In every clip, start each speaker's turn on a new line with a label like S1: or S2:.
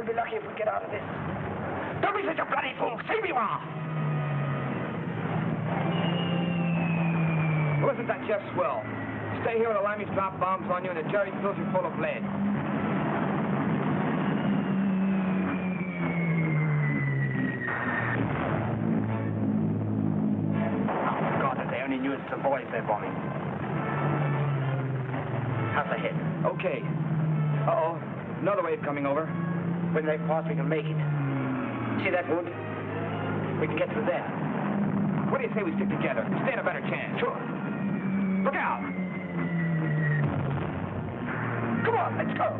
S1: We'll be lucky if we get out of this. Don't be such a bloody fool. See me are.
S2: Wasn't that just swell? Stay here with the Limeys drop bombs on you and the Jerry fills you full of lead.
S1: Oh, God, if they only knew it's the boys they're bombing. How's the hit?
S2: Okay. Uh-oh. Another wave coming over.
S1: When they pass, we can make it. See that wood? We can get through there.
S2: What do you say we stick together? Stand a better chance.
S1: Sure.
S2: Look out!
S1: Come on, let's go.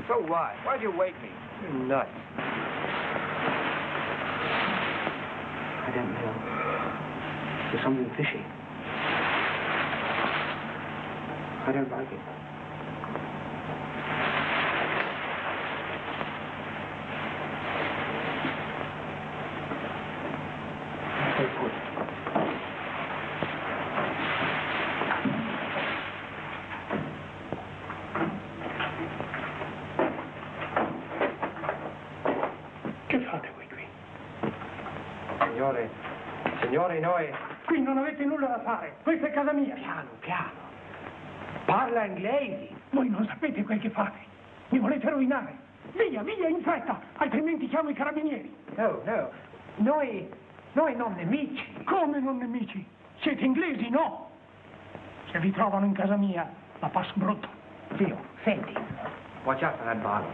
S2: So what? Why'd you wake me? You're nuts.
S1: I don't know. There's something fishy. I don't like it. Stay put.
S2: Signore, noi...
S3: Qui non avete nulla da fare. Questa è casa mia.
S1: Piano, piano. Parla inglese.
S3: Voi non sapete quel che fate. Mi volete rovinare. Via, via, in fretta, altrimenti chiamo i carabinieri.
S1: No, no. Noi non nemici.
S3: Come non nemici? Siete inglesi, no? Se vi trovano in casa mia, la passo brutto.
S1: Zio, senti.
S2: Watch out for that bottle.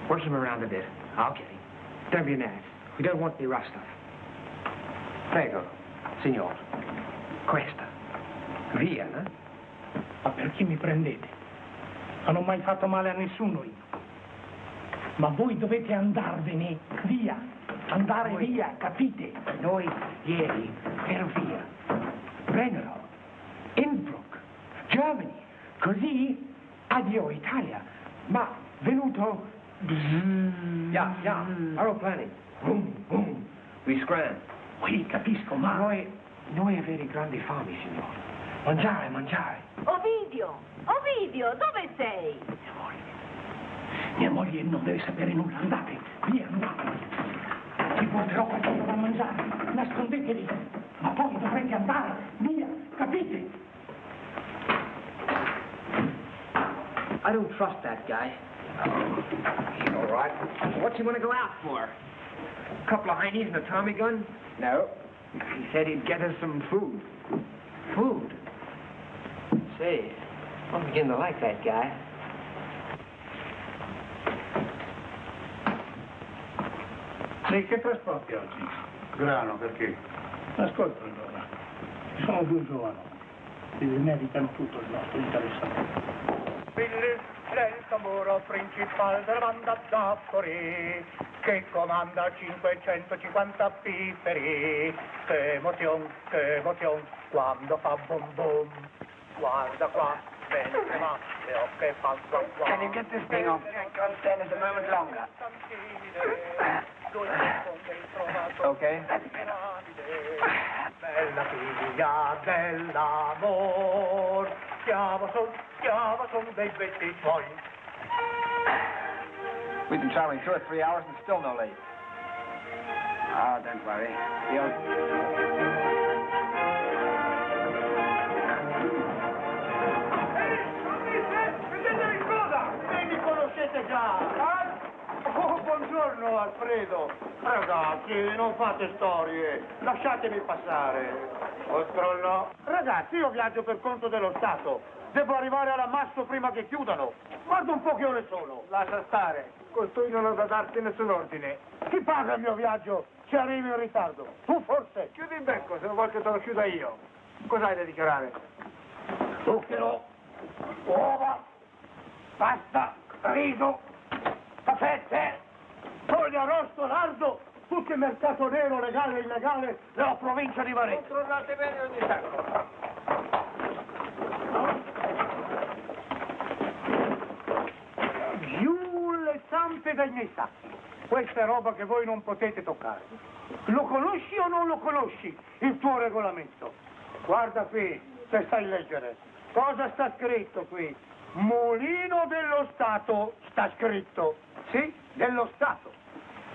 S2: Work him around a bit. I'll get him.
S1: Don't be an ass. We don't want any rough stuff. Prego, signor. Questa. Via, eh?
S3: Ma perché mi prendete? Non ho mai fatto male a nessuno io. Ma voi dovete andarvene via. Andare via, capite?
S1: Noi ieri per via. Brennero, Innsbruck, Germany. Così addio Italia. Ma venuto...
S2: Yeah, aeroplane. Boom, boom. We scram.
S3: Sì, capisco, ma...
S1: Noi avere grandi fame, signore. Mangiare.
S4: Ovidio, dove sei?
S3: Mia moglie non deve sapere nulla. Andate, via, andate. Ti porterò qualcosa da mangiare. Nascondetevi. Ma poi dovrete andare. Via, capite?
S1: I don't trust that guy.
S2: He's all right. What's he want to go out for? A couple of heinies and a Tommy gun? No. He said he'd get us some food.
S1: Food? Say, I'm beginning to like that guy.
S3: Lei che trasporti oggi?
S5: Grano, perché?
S3: Ascolta allora. Ci sono due giovani. E meritano tutto il nostro interessamento.
S6: Billy è il tamburo principale della banda Zaffori che comanda 550 pifferi. Che emozione, quando fa boom boom. Guarda qua, mentre va, le ocche fanno qua.
S1: Can you get this thing off? I can't stand it a moment longer.
S2: Okay.
S6: Bella figlia dell'amor, schiava son dei betti suoi.
S2: We've been traveling 2 or 3 hours and still no late. Oh, don't worry.
S6: Vedete in coda? Mi conoscete già, eh? Oh, buongiorno Alfredo. Ragazzi, non fate storie, lasciatemi passare. Ostro. Ragazzi, io viaggio per conto dello Stato. Devo arrivare all'ammasso prima che chiudano. Guarda un po' che ore sono.
S2: Lascia stare. Costui non ha da darti nessun ordine.
S6: Chi paga il mio viaggio se arrivo in ritardo? Tu forse?
S2: Chiudi il becco, se non vuoi che te lo chiuda io.
S1: Cos'hai da dichiarare?
S3: Zucchero, uova, pasta, riso, caffè, foglia, arrosto, lardo, tutto il mercato nero, legale e illegale della provincia di Varese.
S1: Controllate bene ogni sacco.
S6: Giù le zampe dai miei sacchi. Questa è roba che voi non potete toccare. Lo conosci o non lo conosci, il tuo regolamento? Guarda qui, se sai leggere. Cosa sta scritto qui? Mulino dello Stato, sta scritto. Sì, dello Stato.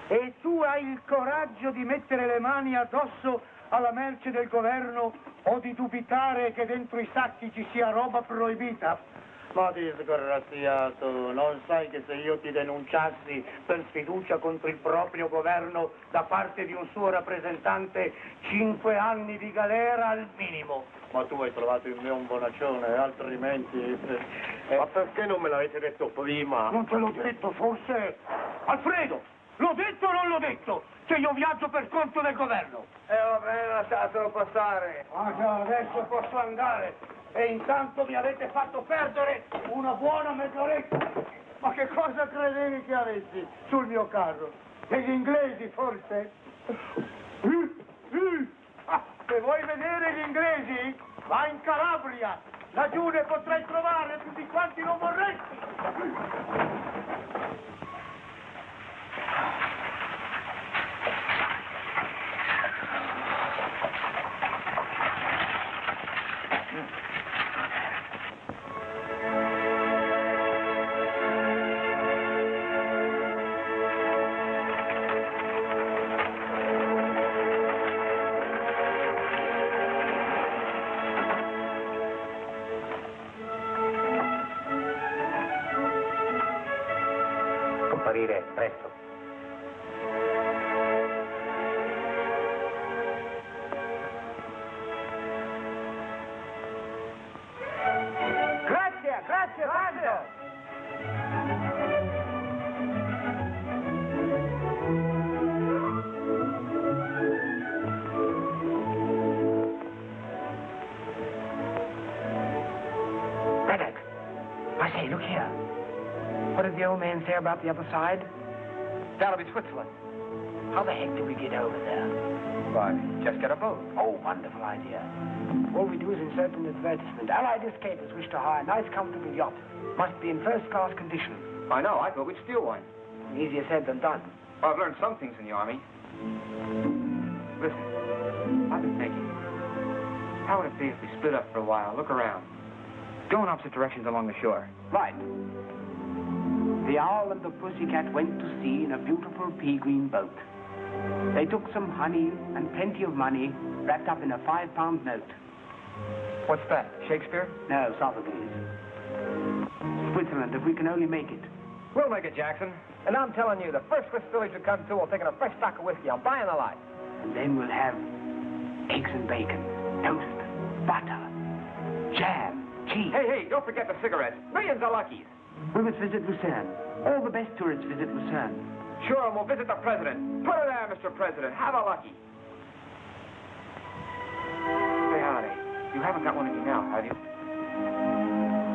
S6: E tu hai il coraggio di mettere le mani addosso alla merce del governo o di dubitare che dentro i sacchi ci sia roba proibita? Ma disgraziato, non sai che se io ti denunciassi per sfiducia contro il proprio governo da parte di un suo rappresentante, 5 anni di galera al minimo? Ma tu hai trovato in me un bonaccione, altrimenti...
S1: Ma perché non me l'avete detto prima?
S6: Non te l'ho detto, forse? Alfredo, l'ho detto o non l'ho detto? Che io viaggio per conto del governo.
S1: Va bene, lasciatelo passare.
S6: Ah già, adesso posso andare. E intanto mi avete fatto perdere una buona mezz'oretta. Ma che cosa credevi che avessi sul mio carro? Degli inglesi, forse? Ah, se vuoi vedere gli inglesi, vai in Calabria. Laggiù ne potrai trovare più di quanti non vorresti.
S1: Comparire presto.
S2: Grazie tanto.
S1: Braddock, I say, look here. What did the old man say about the other side? That'll be Switzerland. How the heck do we get over there? Why, just get a boat. Oh, wonderful idea. All we do is insert an advertisement. Allied escapers wish to hire a nice, comfortable yacht. Must be in first-class condition. I know. I thought we'd steal one. Easier said than done. Well, I've learned some things in the Army. Listen, I've been thinking. How would it be if we split up for a while, look around? Go in opposite directions along the shore.
S5: Right. The owl and the pussycat went to sea in a beautiful pea-green boat. They took some honey and plenty of money wrapped up in a 5-pound note.
S1: What's that, Shakespeare?
S5: No, Sophocles. Switzerland, if we can only make it.
S1: We'll make it, Jackson. And I'm telling you, the first Swiss village we come to, we'll take in a fresh stock of whiskey. I'm buying the lot.
S5: And then we'll have eggs and bacon, toast, butter, jam, cheese.
S1: Hey, don't forget the cigarettes. Millions of Luckies.
S5: We must visit Lucerne. All the best tourists visit Lucerne.
S1: Sure, and we'll visit the president. Put her there, Mr. President. Have a Lucky. Say, Holiday, you haven't got one in you now, have you?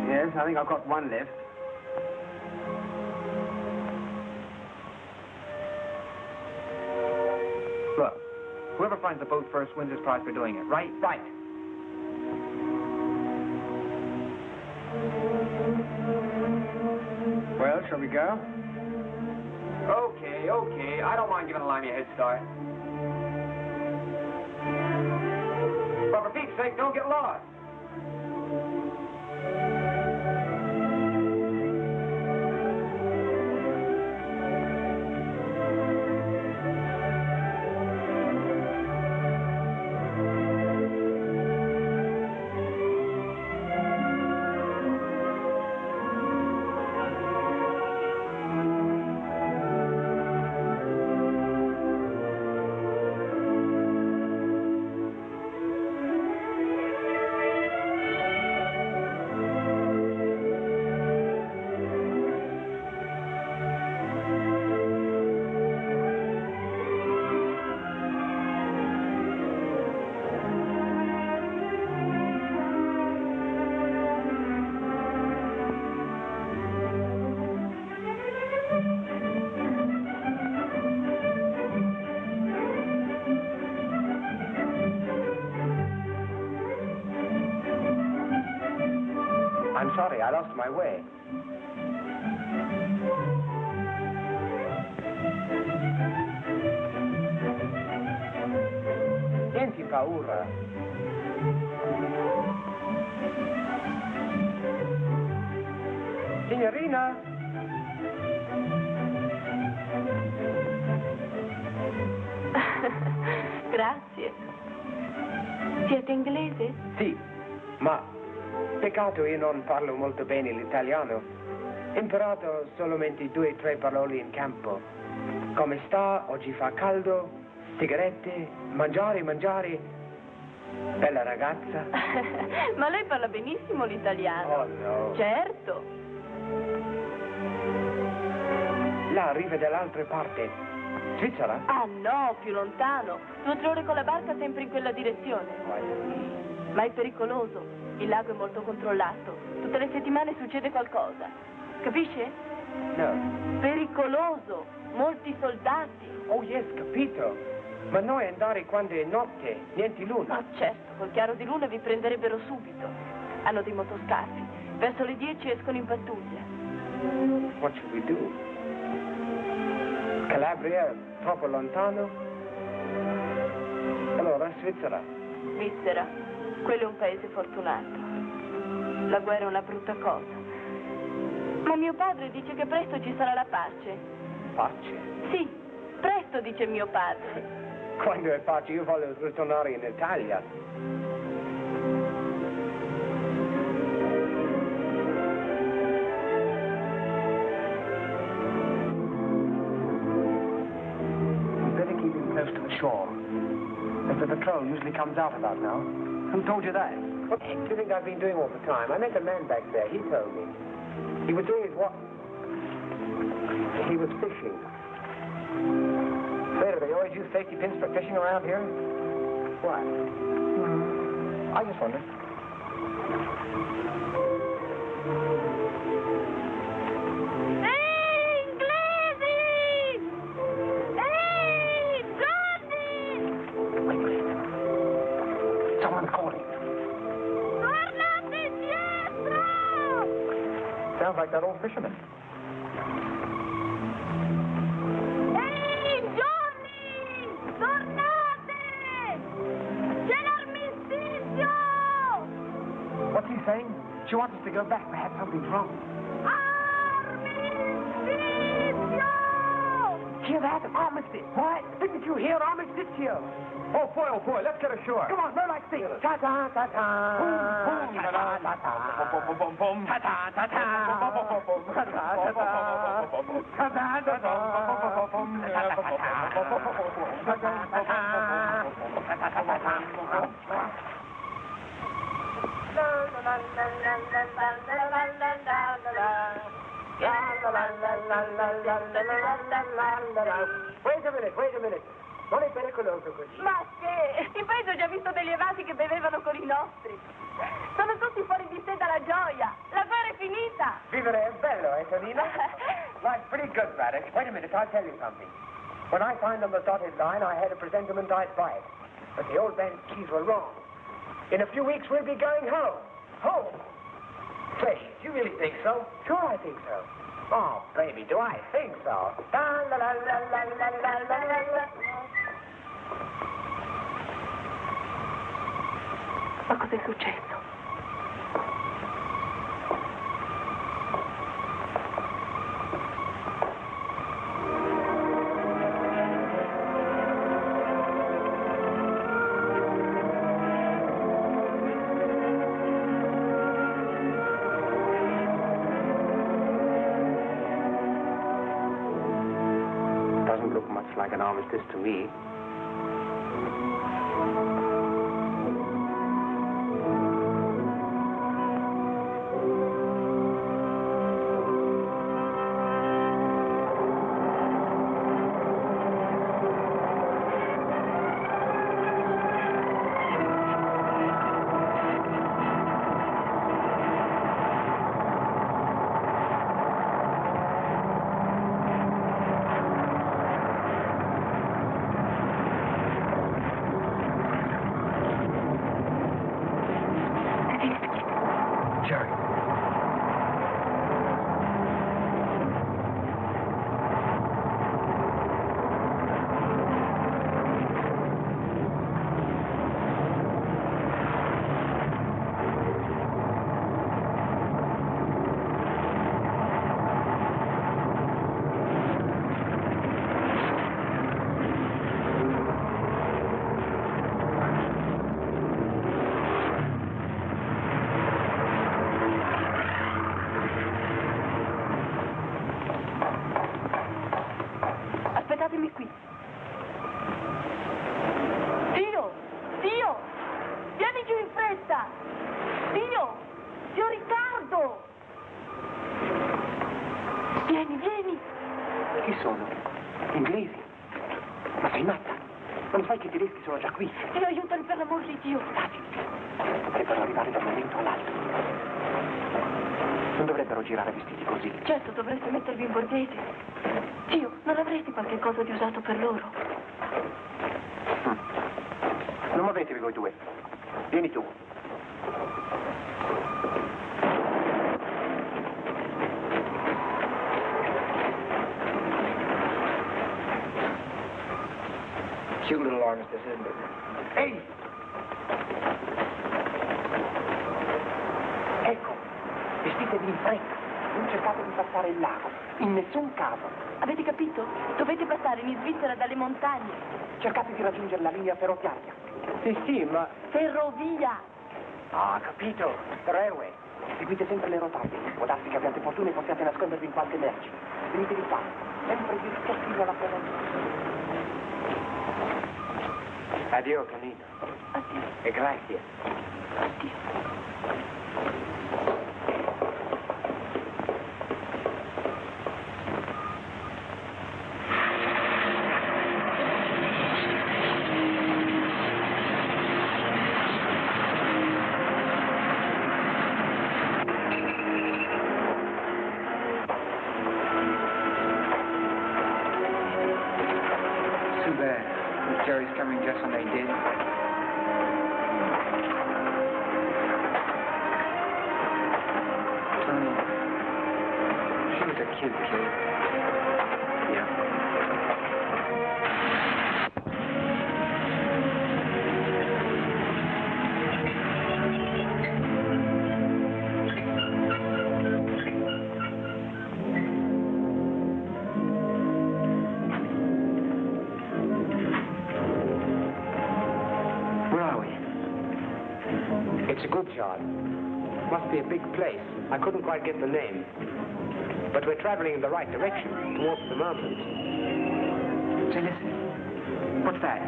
S5: Yes, I think I've got one left.
S1: Look, whoever finds the boat first wins his prize for doing it, right? Right.
S2: Well, shall we go?
S1: Okay. I don't mind giving a limey a head start. But for Pete's sake, don't get lost.
S2: sorry, I lost my way. Niente paura. Signorina?
S4: Grazie. Siete inglese?
S2: Sì, ma peccato io non parlo molto bene l'italiano. Ho imparato solamente 2 o 3 parole in campo. Come sta? Oggi fa caldo? Sigarette? Mangiare? Bella ragazza.
S4: Ma lei parla benissimo l'italiano.
S2: Oh no.
S4: Certo.
S2: Là arriva dall'altra parte. Svizzera?
S4: Ah no, più lontano. 2 o 3 ore con la barca sempre in quella direzione. Ma è pericoloso. Il lago è molto controllato. Tutte le settimane succede qualcosa. Capisce?
S2: No.
S4: Pericoloso. Molti soldati.
S2: Oh yes, capito. Ma noi andare quando è notte, niente luna.
S4: Oh certo, col chiaro di luna vi prenderebbero subito. Hanno dei motoscafi. Verso le 10 escono in pattuglia.
S2: What should we do? Calabria, troppo lontano? Allora, Svizzera.
S4: Svizzera, quello è un paese fortunato. La guerra è una brutta cosa. Ma mio padre dice che presto ci sarà la pace.
S2: Pace?
S4: Sì, presto, dice mio padre.
S2: Quando è pace io voglio ritornare in Italia.
S1: Close to the shore. As the patrol usually comes out about now. Who told you that?
S2: What do you think I've been doing all the time? I met a man back there. He told me. He was doing his what? He was fishing.
S1: Say, do they always use safety pins for fishing around here?
S2: What?
S1: I just wondered. Someone's calling.
S4: Tornate indietro!
S1: Sounds like that old fisherman.
S4: Ehi, Johnny! Tornate! C'è l'armistizio!
S1: What's he saying? She wants us to go back. Perhaps something's wrong.
S4: Armistizio!
S1: Hear that? Armistice. What? Didn't you hear armistice? Oh boy, let's get ashore. Come on, row like sea. Ta-ta, ta-ta. Boom, boom, ta-ta, ta-ta. Boom, boom, boom, ta-ta, ta-ta. Ta-ta, ta-ta. Ta-ta, ta-ta.
S2: Wait a minute. Non è pericoloso così.
S4: Ma che? In paese ho già visto degli evasi che bevevano con i nostri. Sono tutti fuori di sé dalla gioia. La guerra è finita.
S2: Vivere è bello, Tonino? Life's pretty good, Braddock. Wait a minute, I'll tell you something. When I signed on the dotted line, I had a presentiment I'd buy it. But the old man's keys were wrong. In a few weeks, we'll be going home. Home? Say, do you really think so? Sure, I think so. Oh, baby, do I think so?
S4: Ma cos'è successo?
S2: Doesn't look much like an armistice to me.
S4: Vieni, vieni.
S2: Chi sono? Inglesi? Ma sei matta? Non sai che i tedeschi sono già qui?
S4: Dio, aiutami per l'amor di Dio.
S2: Dovrebbero arrivare da un momento all'altro. Non dovrebbero girare vestiti così.
S4: Certo, dovreste mettervi in borghese. Dio, non avresti qualche cosa di usato per loro?
S2: Non muovetevi voi due. Vieni tu.
S1: Cute little armistice, isn't it?
S2: Ehi! Ecco, vestitevi in fretta. Non cercate di passare il lago. In nessun caso.
S4: Avete capito? Dovete passare in Svizzera dalle montagne.
S2: Cercate di raggiungere la linea ferroviaria.
S1: Sì, ma...
S4: Ferrovia!
S2: Ah, capito. Railway. Seguite sempre le rotaie. Può darsi che abbiate fortuna e possiate nascondervi in qualche merci. Venitevi qua. Sempre diritto fino alla ferrovia.
S1: Addio, canino.
S4: Addio.
S1: E grazie.
S4: Addio.
S1: Jerry's coming just when they did. Tony, she was a cute kid. Yeah.
S2: It's a good job. Must be a big place. I couldn't quite get the name. But we're traveling in the right direction, towards the mountains.
S1: Say, listen. What's that?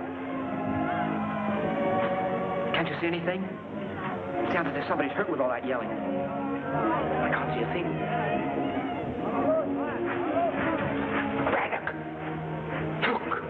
S1: Can't you see anything? It sounds as if somebody's hurt with all that yelling. I can't see a thing. Braddock! Look!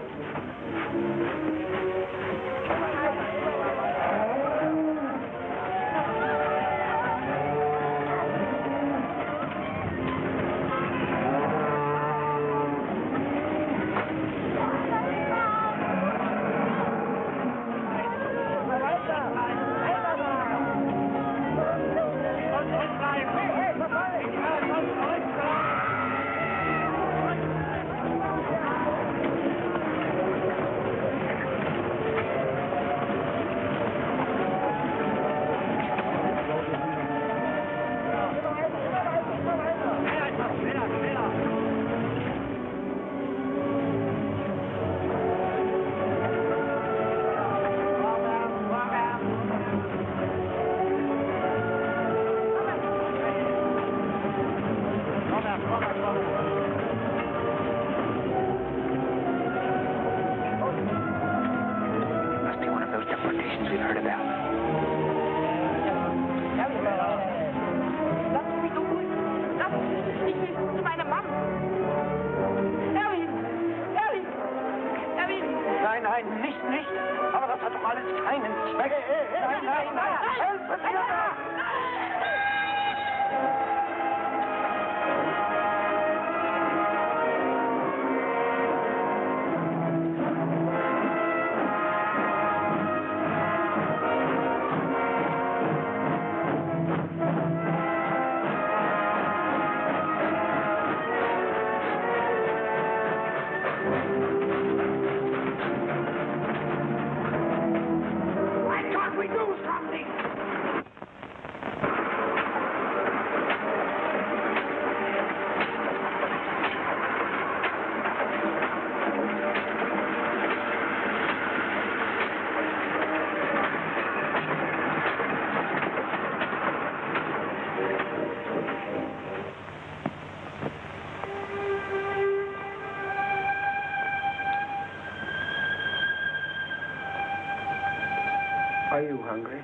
S2: Are you hungry?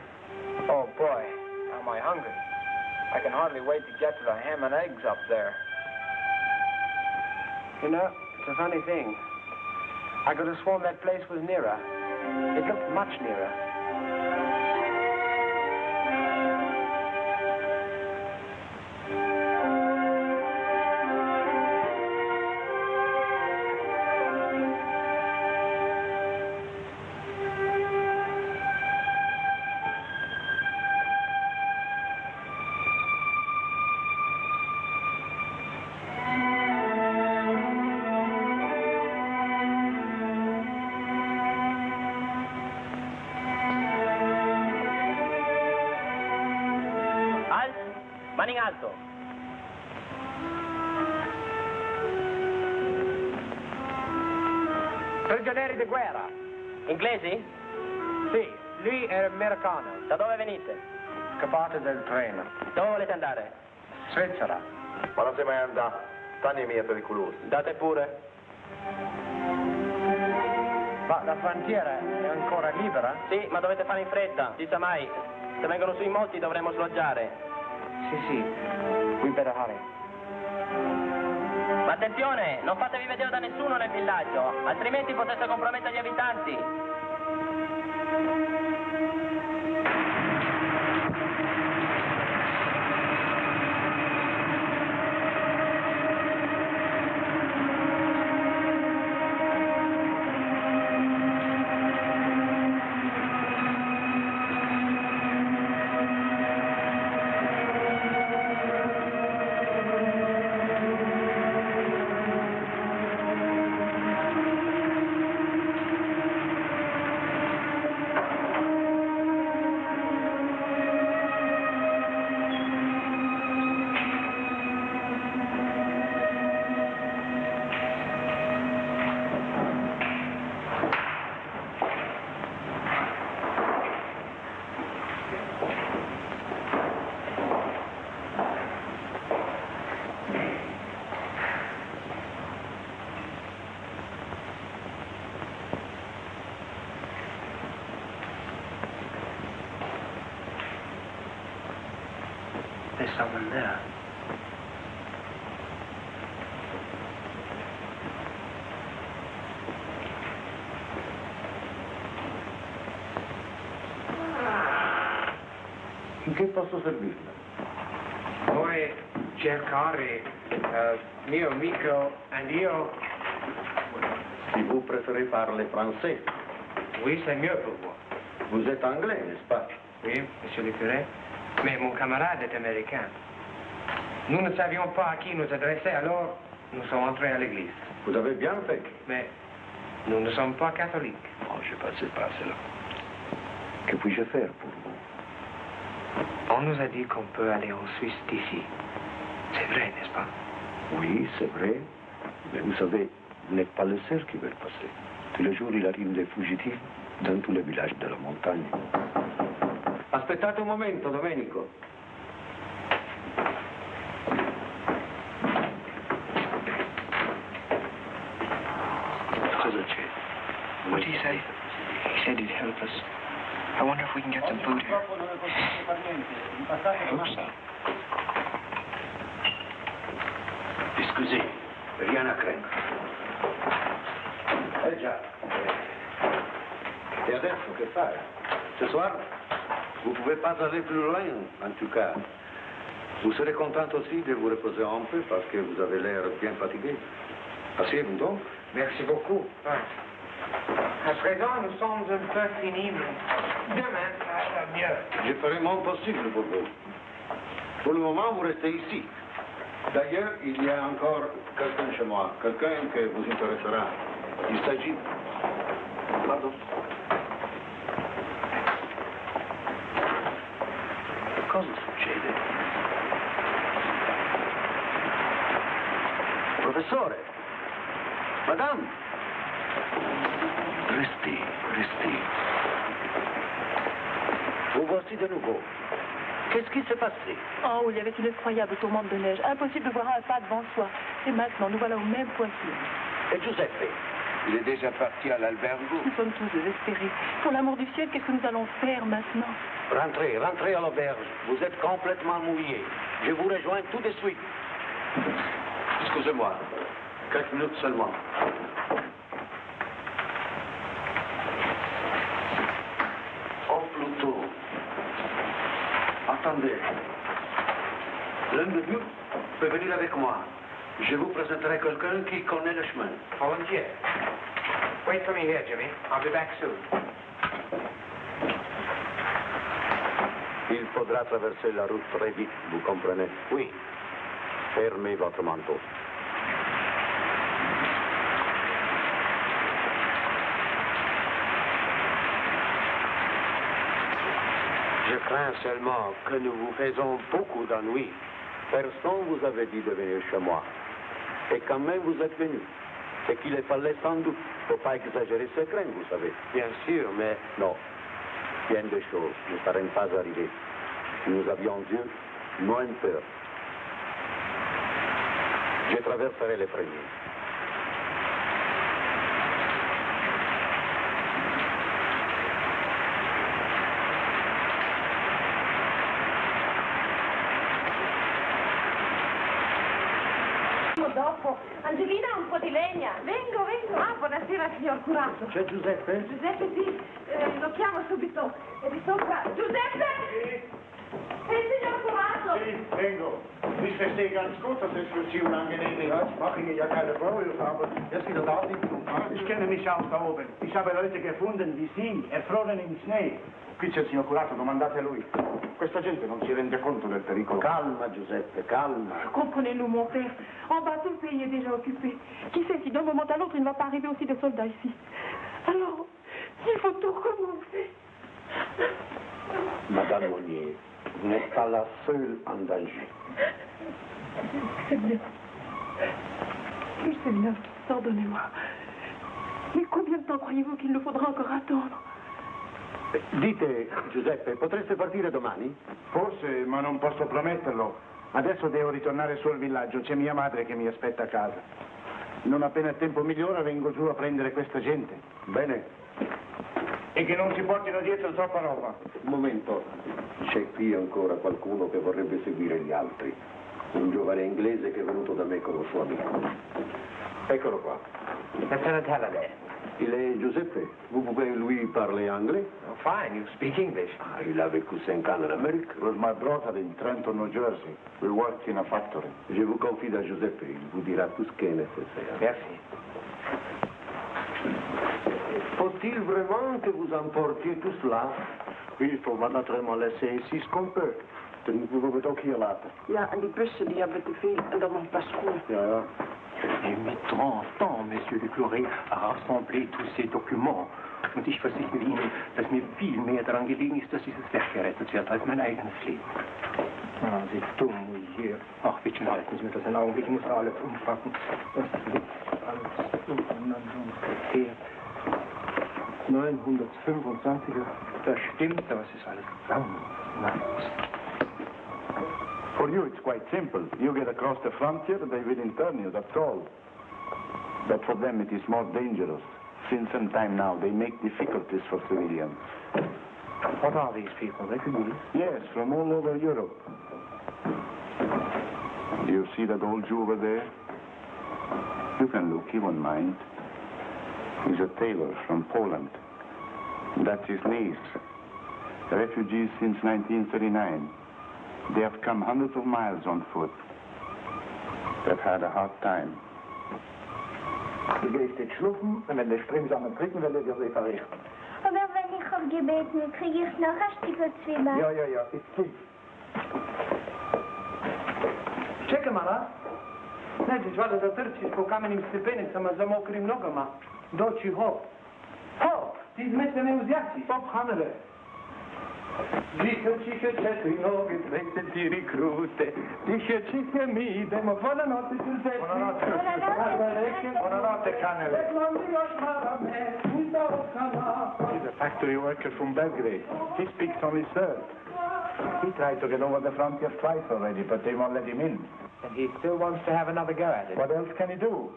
S1: Oh, boy, am I hungry. I can hardly wait to get to the ham and eggs up there.
S2: You know, it's a funny thing. I could have sworn that place was nearer. It looked much nearer.
S7: Mani in alto.
S2: Prigionieri di guerra.
S7: Inglesi?
S2: Sì, lui è americano.
S7: Da dove venite?
S2: Scappate dal treno.
S7: Dove volete andare?
S2: Svizzera.
S8: Ma non sei mai andato. Tanti miei pericolosi.
S7: Date pure.
S2: Ma la frontiera è ancora libera?
S7: Sì, ma dovete fare in fretta. Si sa mai. Se vengono su in molti dovremo sloggiare.
S2: Sì. We better hurry.
S7: Ma attenzione, non fatevi vedere da nessuno nel villaggio, altrimenti potete compromettere gli abitanti.
S2: There's someone there.
S8: In che posso servirle?
S2: Vuoi cercare mio amico and io?
S8: Si vous préférez parler français,
S2: Oui, c'est mieux pour moi.
S8: vous êtes anglais, n'est-ce pas?
S2: Oui, monsieur le curé. Mais mon camarade est américain. Nous ne savions pas à qui nous adresser, alors nous sommes entrés à l'église.
S8: Vous avez bien fait.
S2: Mais nous ne sommes pas catholiques.
S8: Oh, je passais par cela. Que puis-je faire pour vous?
S2: On nous a dit qu'on peut aller en Suisse d'ici. C'est vrai, n'est-ce pas?
S8: Oui, c'est vrai. Mais vous savez, vous n'êtes pas le seul qui veut passer. Tous les jours, il arrive des fugitifs dans tous les villages de la montagne. Aspettate un momento, Domenico.
S5: Cosa c'è? What did he say? He said he'd help us. I wonder if we can get some food here. I hope so.
S8: Scusi, rien à craindre. Eh già. E adesso che fare? Ce soir, vous ne pouvez pas aller plus loin, en tout cas. Vous serez content aussi de vous reposer un peu parce que vous avez l'air bien fatigué. Asseyez-vous donc.
S2: Merci beaucoup. À présent, nous sommes un peu pénibles. Demain, ça ira mieux.
S8: Je ferai mon possible pour vous. Pour le moment, vous restez ici. D'ailleurs, il y a encore quelqu'un chez moi, quelqu'un que vous intéressera. Il s'agit... Pardon.
S5: Cosa succede?
S8: Professore! Madame!
S5: Restez.
S8: Vous voici de nouveau. Qu'est-ce qui s'est passé?
S4: Oh, il y avait une effroyable tourmente de neige. Impossible de voir un pas devant soi. Et maintenant, nous voilà au même point que lui.
S8: Et Giuseppe?
S5: Il est déjà parti à l'albergo.
S4: Nous sommes tous désespérés. Pour l'amour du ciel, qu'est-ce que nous allons faire maintenant?
S8: Rentrez à l'auberge. Vous êtes complètement mouillé. Je vous rejoins tout de suite. Excusez-moi. Quelques minutes seulement. Oh, plutôt. Attendez. L'un de vous peut venir avec moi. Je vous présenterai quelqu'un qui connaît le chemin.
S1: Volunteer. Wait for me here, Jimmy. I'll be back soon.
S8: Il faudra traverser la route très vite, vous comprenez? Oui. Fermez votre manteau. Je crains seulement que nous vous faisons beaucoup d'ennuis. Personne vous avait dit de venir chez moi. Et quand même vous êtes venu. C'est qu'il fallait sans doute. Il ne faut pas exagérer ses craintes, vous savez. Bien sûr, mais... Non. Bien des choses ne seraient pas arrivées. Si nous avions Dieu, moins peur. Je traverserai les premiers.
S4: Dopo. Angelina, un po' di legna. Vengo. Ah, buonasera, signor curato.
S3: C'è Giuseppe?
S4: Giuseppe, sì. Lo chiamo subito. È di sopra. Giuseppe!
S6: Sì.
S4: Signor curato.
S6: Sí, vengo. Ich verstehe ganz gut, dass es für Sie unangenehm ist.
S3: Ja, ich mache Ihnen ja keine Vorwürfe, aber dass Sie da da sind. Ich kenne mich aus da oben. Ich habe Leute gefunden wie Sie, erfroren im Schnee. Qui c'è il signor curato, domandate a lui. Questa gente non si rende conto del pericolo.
S8: Calma, Giuseppe, calma.
S4: Comprenez-nous, mon père. En bas, tout le pays est déjà occupé. Qui sait si d'un moment à l'autre, il ne va pas arriver aussi des soldats ici. Alors, il faut tout recommencer.
S8: Madame Monnier, vous n'êtes pas la seule en danger.
S4: C'est bien. Je sais bien. Pardonnez-moi. Mais combien de temps croyez-vous qu'il nous faudra encore attendre?
S8: Dite, Giuseppe, potreste partire domani?
S3: Forse, ma non posso prometterlo. Adesso devo ritornare su al villaggio. C'è mia madre che mi aspetta a casa. Non appena il tempo migliora vengo giù a prendere questa gente.
S8: Bene.
S3: E che non si portino dietro troppa roba.
S8: Un momento. C'è qui ancora qualcuno che vorrebbe seguire gli altri. Un giovane inglese che è venuto da me con un suo amico. Eccolo qua.
S1: Lieutenant Halliday.
S8: Il est Giuseppe. Vous pouvez lui parler anglais?
S1: Oh, fine. You speak English.
S8: Ah, il a vécu 5 ans en Amérique.
S3: It was my brother in Trenton, New Jersey. We worked in a factory.
S8: Je vous confie à Giuseppe. Il vous dira tout ce qui est nécessaire.
S1: Merci.
S8: Faut-il vraiment que vous emportiez tout cela?
S3: Oui, il faut naturellement laisser ici ce qu'on peut. Dan moeten we het ook hier laten.
S9: Ja, en die bussen die hebben te veel en dan nog een paar schoenen.
S3: Ja.
S10: Il met 30 ans, Monsieur de Chloré, à rassembler tous ces Documents. Und ich versichere Ihnen, dass mir viel mehr daran gelegen ist, dass dieses Werk gerettet wird, als mein eigenes Leben. Ah, Sie dumm hier. Ach, bitte halten Sie mir das einen Augenblick, ich muss da alles umpacken. Das liegt alles umeinander verkehrt. 925, das stimmt, aber es ist alles ganz nice.
S3: For you, it's quite simple. You get across the frontier, they will intern you, that's all. But for them, it is more dangerous. Since some time now, they make difficulties for civilians.
S10: What are these people, refugees?
S3: Yes, from all over Europe. Do you see that old Jew over there? You can look, he won't mind. He's a tailor from Poland. That's his niece. Refugees since 1939. They have come hundreds of miles on foot. They've had a hard time.
S10: Du gehst jetzt schlufen und wenn der springsamen Trickenwelle wird sie verrichten.
S11: Aber wenn ich auf Gebeten kriege ich noch ein Stück Zwiebeln.
S10: Ja, ist gut.
S2: Čekaj mala. Ne, valjda da trčiš po kamenim stepenicama za mokrim nogama. Doći hop. Hop, ti izmete me uz jaci. Hop, Hanele.
S10: Ciche, 4 nogi, 2 sentieri crute. Ciche, mi idemo. Buonanotte, Giuseppe.
S3: Buonanotte. Buonanotte, Canele. He's a factory worker from Belgrade. He speaks only Serb. He tried to get over the frontier twice already, but they won't let him in.
S1: And he still wants to have another go at it.
S3: What else can he do?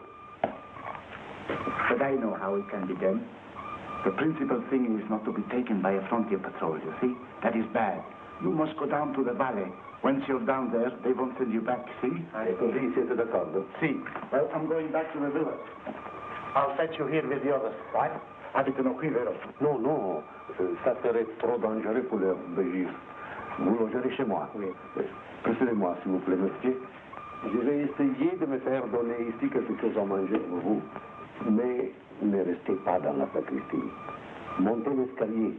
S3: But I know how it can be done. The principal thing is not to be taken by a frontier patrol, you see? That is bad. You must go down to the valley
S8: Once you're down there, they won't send you back, see?
S10: E così siete d'accordo?
S8: Sì. Well, I'm going back to the village. I'll fetch you here with the others, right? Abitano qui, vero?
S10: Non, non. Ça serait trop dangereux pour leur obéir. Vous logerez chez moi.
S8: Oui.
S10: Précédez-moi, s'il vous plaît, monsieur. Je vais essayer de me faire donner ici quelque chose à manger pour vous. Mais ne restez pas dans la sacristie. Montez l'escalier.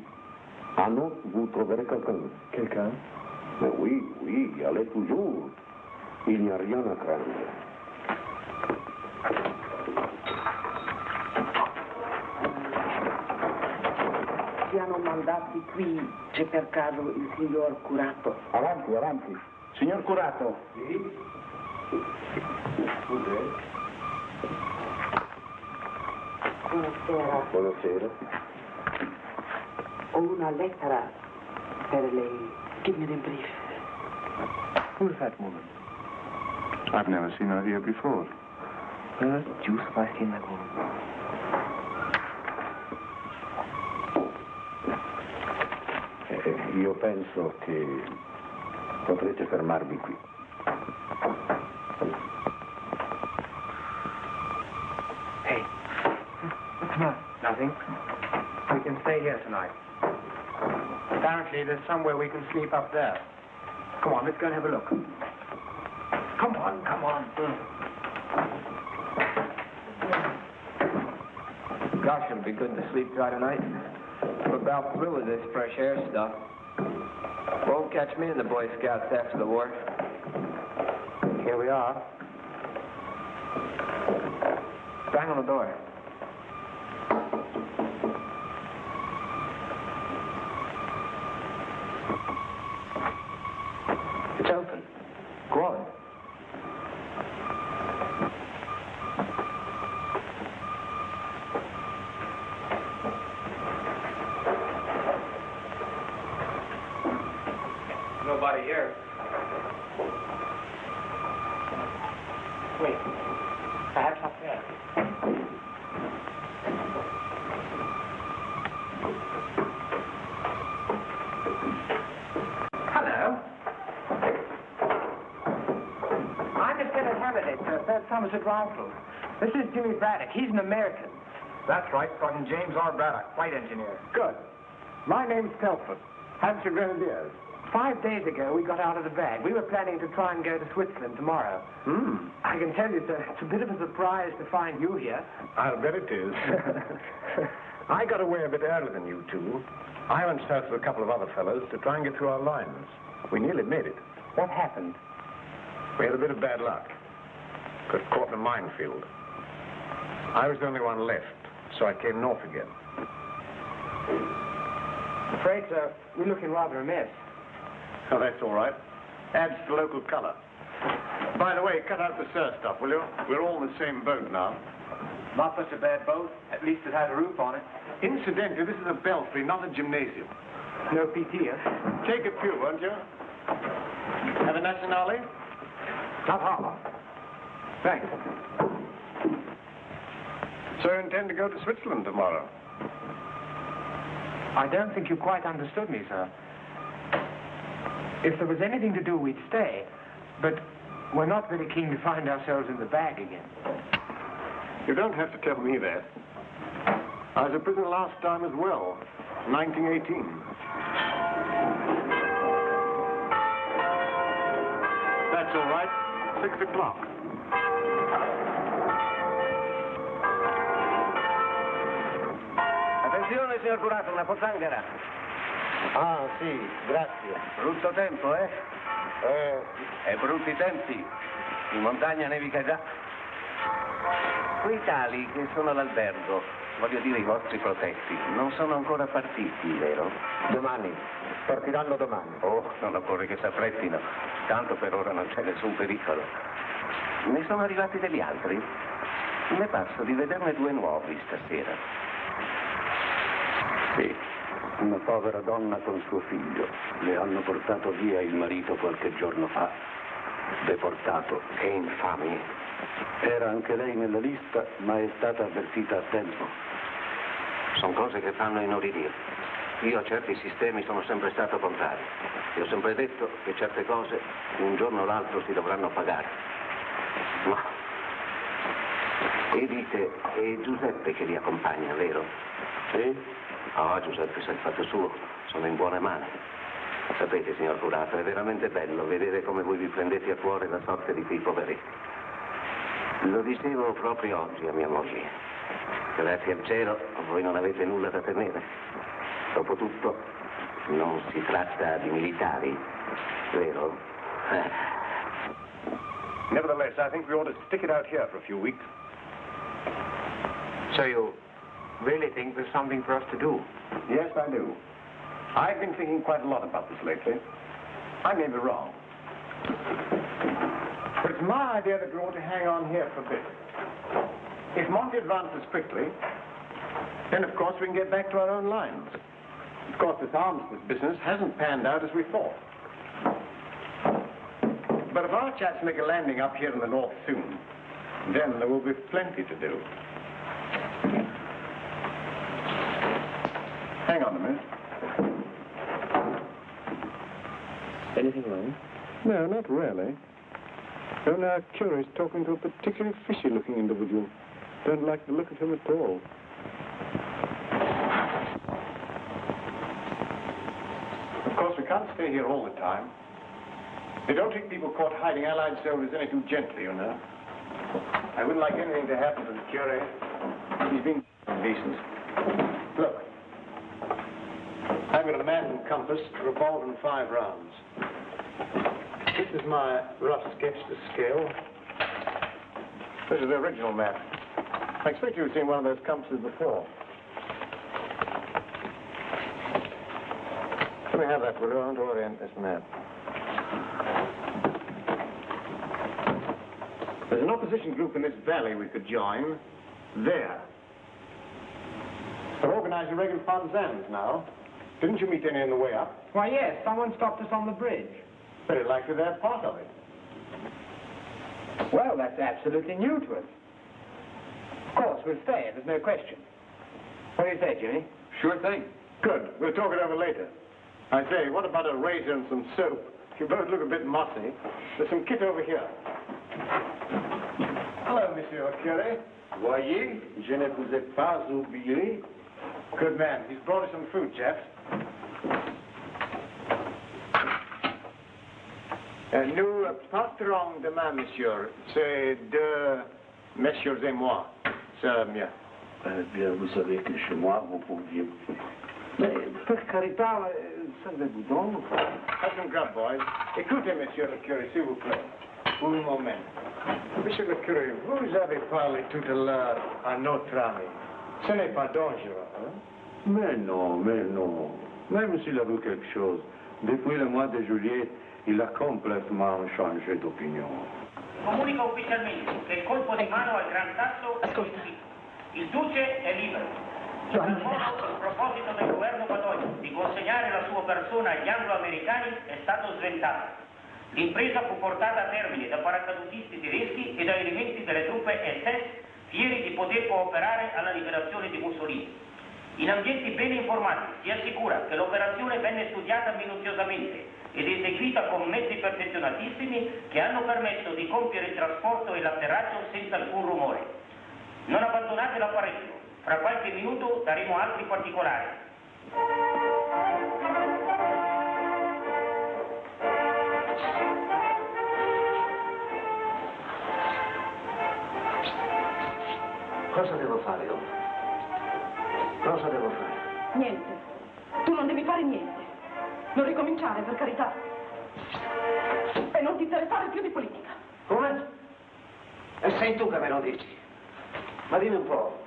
S10: En haut, vous trouverez quelqu'un.
S8: Quelqu'un?
S10: Mais oui, oui, allez toujours. Il n'y a rien à craindre.
S9: Ci hanno mandati qui, c'è per caso il signor Curato.
S8: Avanti, avanti. Signor Curato.
S10: Sì?
S9: Buonasera.
S10: Buonasera.
S9: Ho una lettera per lei. Give me the brief.
S8: Who's that woman? I've never seen her here before.
S9: Where deuce have I seen that woman?
S10: Io penso che potrete fermarvi qui.
S2: Hey, what's the matter? Nothing. We can stay here tonight. Apparently, there's somewhere we can sleep up there. Come on, let's go and have a look. Come on, come on. Gosh, it'll be good to sleep dry tonight. I'm about through with this fresh air stuff. Won't catch me in the Boy Scouts after the war. Here we are. Bang on the door. It's open. Go on. Nobody here. Wait. Perhaps up there. Hello. I'm Lieutenant Hammerdick, Third Somerset Rifles. This is Jimmy Braddock. He's an American. That's right, Sergeant James R. Braddock, flight engineer. Good. My name's Telford, Hampshire Grenadiers. 5 days ago, we got out of the bag. We were planning to try and go to Switzerland tomorrow. I can tell you it's a bit of a surprise to find you here.
S8: I'll bet it is. I got away a bit earlier than you two. I went south with a couple of other fellows to try and get through our lines. We nearly made it.
S2: What happened?
S8: We had a bit of bad luck. Got caught in a minefield. I was the only one left, so I came north again.
S2: I'm afraid, sir, we're looking rather amiss.
S8: Oh, that's all right. Adds to local color. By the way, cut out the sir stuff, will you? We're all in the same boat now.
S2: Not such a bad boat. At least it has a roof on it.
S8: Incidentally, this is a belfry, not a gymnasium.
S2: No PT, huh?
S8: Take a few, won't you? Have a nationale?
S2: Not hard.
S8: Thanks. So you intend to go to Switzerland tomorrow?
S2: I don't think you quite understood me, sir. If there was anything to do, we'd stay. But we're not very keen to find ourselves in the bag again.
S8: You don't have to tell me that. I was a prisoner last time as well, 1918. That's all right. 6 o'clock.
S2: Attenzione, signor Curato, una pozzanghera.
S10: Ah, sì, grazie.
S7: Brutto tempo, eh? E brutti tempi. In montagna nevica già. Quei tali che sono all'albergo, voglio dire i vostri protetti, non sono ancora partiti, vero?
S10: Domani. Partiranno domani.
S7: Oh, non occorre che s'affrettino. Tanto per ora non c'è nessun pericolo. Ne sono arrivati degli altri? Ne passo di vederne 2 nuovi stasera.
S10: Sì, una povera donna con suo figlio. Le hanno portato via il marito qualche giorno fa. Deportato.
S7: Che infami.
S10: Era anche lei nella lista, ma è stata avvertita a tempo.
S7: Sono cose che fanno inorridire. Io a certi sistemi sono sempre stato contrario e ho sempre detto che certe cose un giorno o l'altro si dovranno pagare. Ma... E dite, è Giuseppe che li accompagna, vero? Sì? Oh, Giuseppe sa il fatto suo, sono in buone mani. Sapete, signor Curato, è veramente bello vedere come voi vi prendete a cuore la sorte di quei poveretti. Lo dicevo proprio oggi a mia moglie. Grazie al cielo, voi non avete nulla da temere. Dopotutto, non si tratta di militari, vero?
S8: Nevertheless, I think we ought to stick it out here for a few weeks.
S5: So you really think there's something for us to do?
S8: Yes, I do. I've been thinking quite a lot about this lately. I may be wrong. But it's my idea that we ought to hang on here for a bit. If Monty advances quickly, then of course we can get back to our own lines. Of course, this armistice business hasn't panned out as we thought. But if our chaps make a landing up here in the north soon, then there will be plenty to do. Hang on a minute.
S10: Anything wrong?
S8: No, not really. Only our curate's talking to a particularly fishy-looking individual. Don't like the look of him at all. Of course, we can't stay here all the time. They don't treat people caught hiding Allied soldiers any too gently, you know. I wouldn't like anything to happen to the curate. He's been decent. Look. I've got a man and compass, revolver and 5 rounds. This is my rough sketch to scale. This is the original map. I expect you've seen one of those compasses before. Let me have that, will you? I want to orient this map. There's an opposition group in this valley we could join. There. They're organizing regular partisans now. Didn't you meet any on the way up?
S5: Why, yes. Someone stopped us on the bridge.
S8: Very likely they're part of it.
S5: Well, that's absolutely new to us. Of course, we'll stay. There's no question. What do you say, Jimmy?
S8: Sure thing. Good. We'll talk it over later. I say, what about a razor and some soap? You both look a bit mossy. There's some kit over here. Hello, Monsieur Curé.
S12: Voyez, je ne vous ai pas oublié.
S8: Good man. He's brought us some food, chaps. Nous partons demain, monsieur. C'est deux messieurs et moi. C'est mieux.
S12: Eh bien, vous savez que chez moi, vous pouviez...
S5: Mais, per carità, servez-vous donc?
S8: Have some grub, boys. Écoutez, monsieur le curé, s'il vous plaît. Pour un moment. Monsieur le curé, vous avez parlé tout à l'heure à notre ami. Ce n'est pas dangereux, hein?
S12: Mais non, mais non. Même s'il a vu quelque chose, depuis le mois de juillet, il a complètement changé d'opinion.
S13: Comunica ufficialmente che il colpo di mano al Gran Sasso è uscito. Il duce è libero. Il proposito del governo Badoglio di consegnare la sua persona agli anglo-americani è stato sventato. L'impresa fu portata a termine da paracadutisti tedeschi e da elementi delle truppe SS fieri di poter cooperare alla liberazione di Mussolini. In ambienti ben informati si assicura che l'operazione venne studiata minuziosamente ed eseguita con mezzi perfezionatissimi che hanno permesso di compiere il trasporto e l'atterraggio senza alcun rumore. Non abbandonate l'apparecchio, fra qualche minuto daremo altri particolari.
S7: Cosa devo fare io? Cosa devo fare?
S4: Niente. Tu non devi fare niente. Non ricominciare, per carità. E non ti interessare più di politica.
S7: Come? E sei tu che me lo dici? Ma dimmi un po',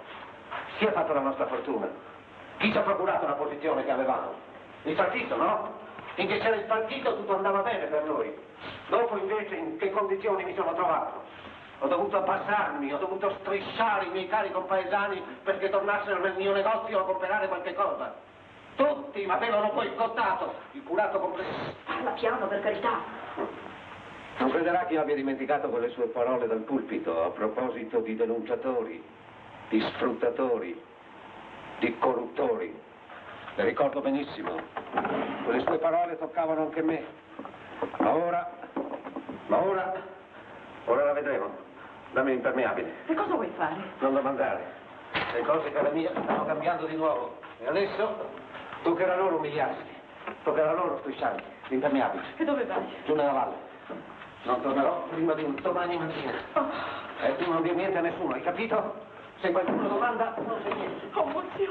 S7: chi ha fatto la nostra fortuna? Chi ci ha procurato la posizione che avevamo? Il partito, no? Finché c'era il partito tutto andava bene per noi. Dopo invece in che condizioni mi sono trovato? Ho dovuto abbassarmi, ho dovuto strisciare i miei cari compaesani perché tornassero nel mio negozio a comprare qualche cosa. Tutti mi avevano boicottato, il curato compreso.
S4: Parla piano, per carità.
S7: Non crederà che io abbia dimenticato quelle sue parole dal pulpito a proposito di denunciatori, di sfruttatori, di corruttori. Le ricordo benissimo. Quelle sue parole toccavano anche me. Ma ora la vedremo. Dammi l'impermeabile.
S9: E cosa vuoi fare?
S7: Non domandare. Le cose, cara mia, stanno cambiando di nuovo. E adesso toccherà loro umiliarsi. Toccherà loro strisciarmi. L'impermeabile.
S9: E dove vai?
S7: Giù nella valle. Non tornerò prima di domani mattina. E tu non dire niente a nessuno, hai capito? Se qualcuno domanda, non sai niente.
S9: Oh, mio Dio.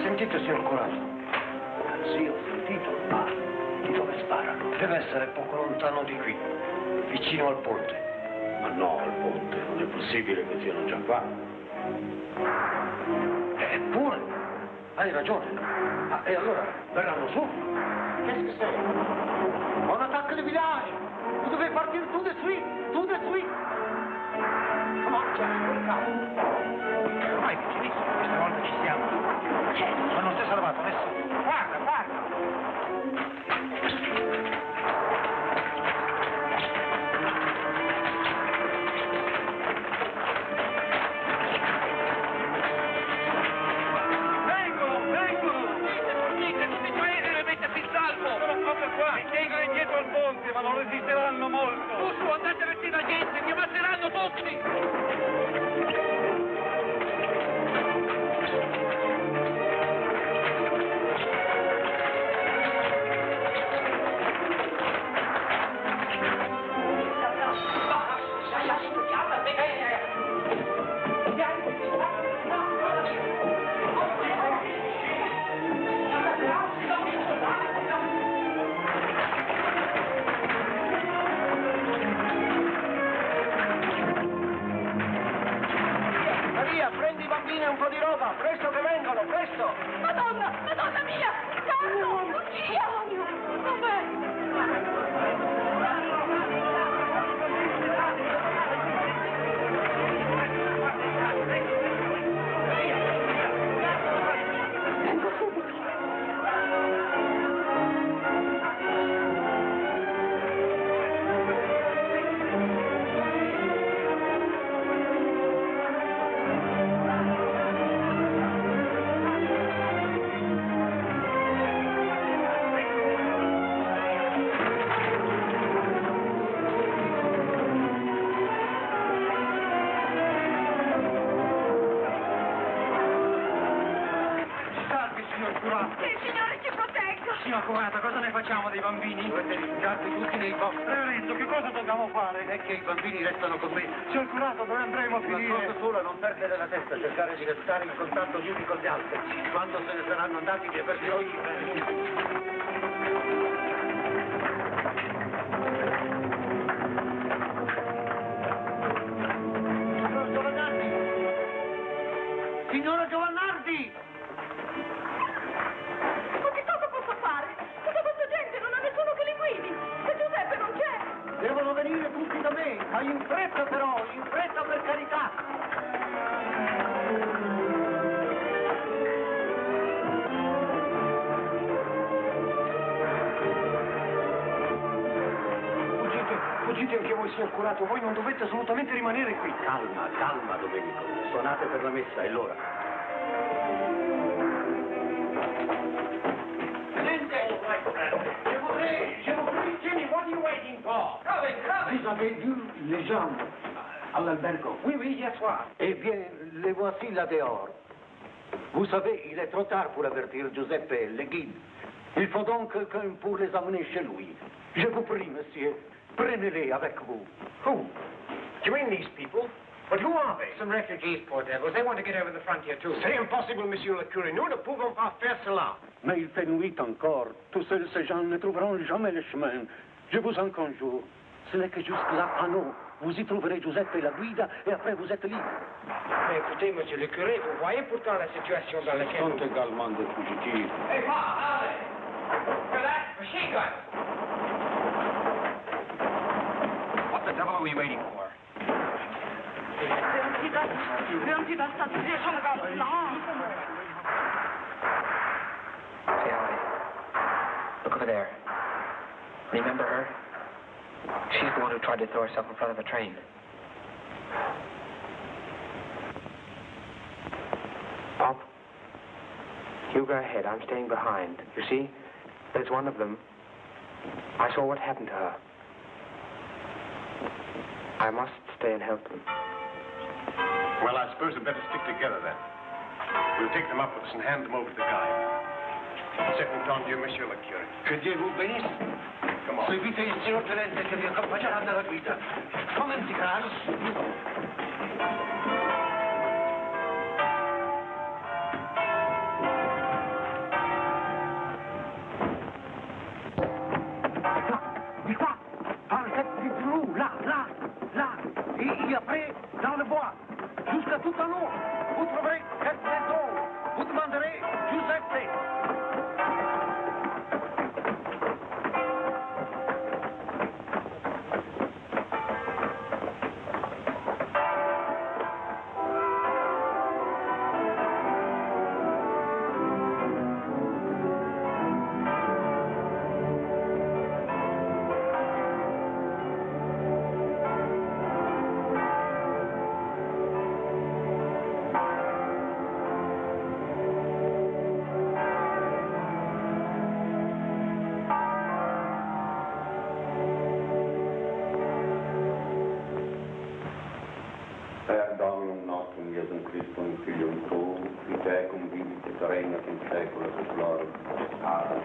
S7: Sentite, signor Curato. Sì, ho sentito, ma di dove sparano? Deve essere poco lontano di qui, vicino al ponte.
S8: Ma no, al ponte, non è possibile che siano già qua.
S7: Eppure, hai ragione. Ma e allora verranno su? Qu'est-ce que c'est? On attaque le village! Vous devez partir tout de suite! Tout de suite! Come on, ormai è vicinissimo, questa volta ci siamo. Ma non si è salvato nessuno. Guarda, guarda!
S6: Dietro al ponte, ma non resisteranno molto. Su, andate a vestire la gente, mi ammazzeranno tutti!
S7: Un po' di roba, presto che vengono, presto!
S4: Madonna, Madonna mia! Carlo, Lucia!
S9: Vengo subito.
S6: Signor Curato, cosa ne facciamo dei bambini?
S7: Dovete rifugiarvi tutti nei vostri.
S6: Reverendo, che cosa dobbiamo fare?
S7: È che i bambini restano con me.
S6: Signor Curato, dove andremo a
S7: Una
S6: finire?
S7: cosa sola, non perdere la testa, cercare di restare in contatto gli uni con gli altri. Quando se ne saranno andati, li avvertirò io. Signora Giovannardi!
S4: Ma che cosa posso fare? Tutta questa gente non ha nessuno che li guidi. Se Giuseppe non c'è.
S7: Devono venire tutti da me, ma in fretta però, in fretta per carità.
S6: Fuggite anche voi, signor Curato, voi non dovete assolutamente rimanere qui.
S7: Calma, calma, Domenico. Suonate per la messa, è l'ora.
S6: Jimmy, what are you waiting for? Coming!
S8: Vous avez vu les jambes.
S5: à l'albergo.
S1: Oui, oui, hier soir.
S8: Eh bien, les voici là dehors. Vous savez, il est trop tard pour avertir Giuseppe et le guide. Il faut donc quelqu'un pour les amener chez lui. Je vous prie, monsieur, prenez-les avec vous.
S2: Who? Do you mean these people? But who are they?
S1: Some refugees, poor devils. They want to get over the frontier, too.
S2: C'est impossible, monsieur le curé. Nous ne pouvons pas faire cela.
S8: Mais il fait nuit encore. Tous seuls ces gens ne trouveront jamais le chemin. Je vous en conjure. Ce n'est que jusque là, à nous. Vous y trouverez Giuseppe et la guida, et après vous êtes libre.
S1: Mais écoutez, monsieur le curé, vous voyez pourtant la situation dans laquelle...
S12: Sont également des fugitifs.
S1: Hey, Pa, allez! Relax, machine gun! What the devil are we waiting for? Say, Allie, look over there. Remember her? She's the one who tried to throw herself in front of a train. Pop, you go ahead. I'm staying behind. You see, there's one of them. I saw what happened to her. I must stay and help them.
S14: Well, I suppose we'd better stick together then. We'll take them up with us and hand them over to the guide. C'est entendu, monsieur le curé.
S8: Que Dieu vous bénisse. Seguite il signor tenente che vi accompagnerà nella guida. Commenti, Carlos.
S5: Di qua, par cette vitre là, et après, dans le bois, jusqu'à tout en haut, vous trouverez cette maison. Vous demanderez Giuseppe.
S12: Dominum nostrum, Iesum Christum, Filium Tuum, qui tecum vivit et regnat in saecula saeculorum. Amen.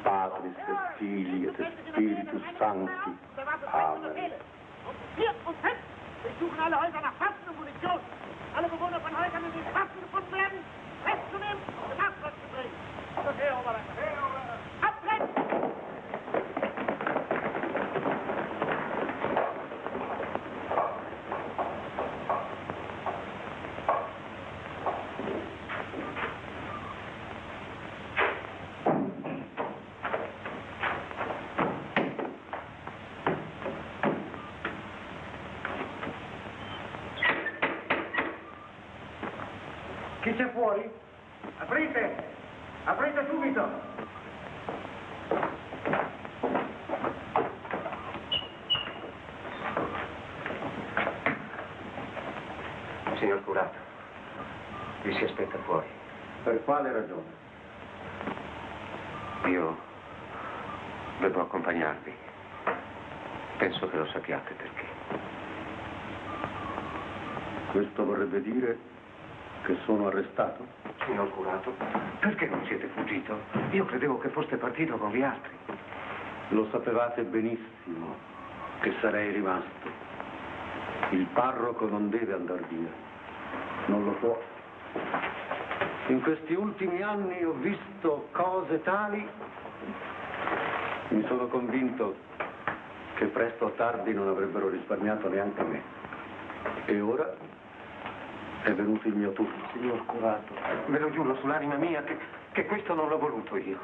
S12: Patris et Filii et Spiritus Sancti. Amen.
S6: Wir suchen alle Häuser nach Waffen und Munition. Alle Bewohner von Häusern, in denen Waffen gefunden werden, festzunehmen und Nachschlag zu bringen. Das her, Oberleiter. Abtrennen!
S2: Chi c'è fuori? Aprite! Aprite subito!
S7: Signor curato, vi si aspetta fuori.
S12: Per quale ragione?
S7: Io devo accompagnarvi. Penso che lo sappiate perché.
S12: Questo vorrebbe dire che sono arrestato?
S7: Signor curato, perché non siete fuggito? Io credevo che foste partito con gli altri.
S12: Lo sapevate benissimo che sarei rimasto. Il parroco non deve andar via. Non lo può. In questi ultimi anni ho visto cose tali. Mi sono convinto che presto o tardi non avrebbero risparmiato neanche me. E ora È venuto il mio turno.
S10: Signor curato, ve lo giuro sull'anima mia che questo non l'ho voluto io.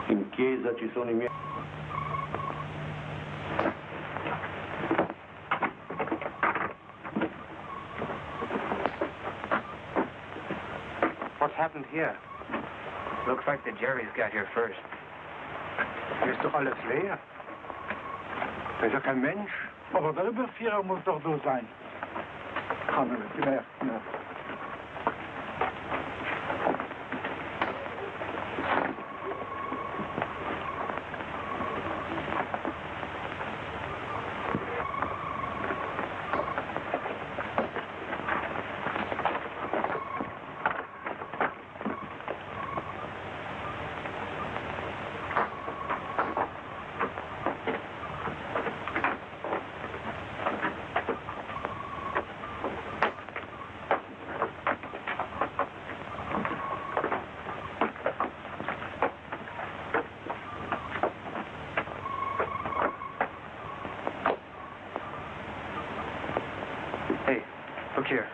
S12: In chiesa ci sono i miei...
S1: What's happened here? Looks like the Jerry's got here first.
S3: Hier is toch alles leer? Er is ook geen mens. Maar wel een vier moet toch door zijn. Gaan we met je weg. Ja.
S1: Look here.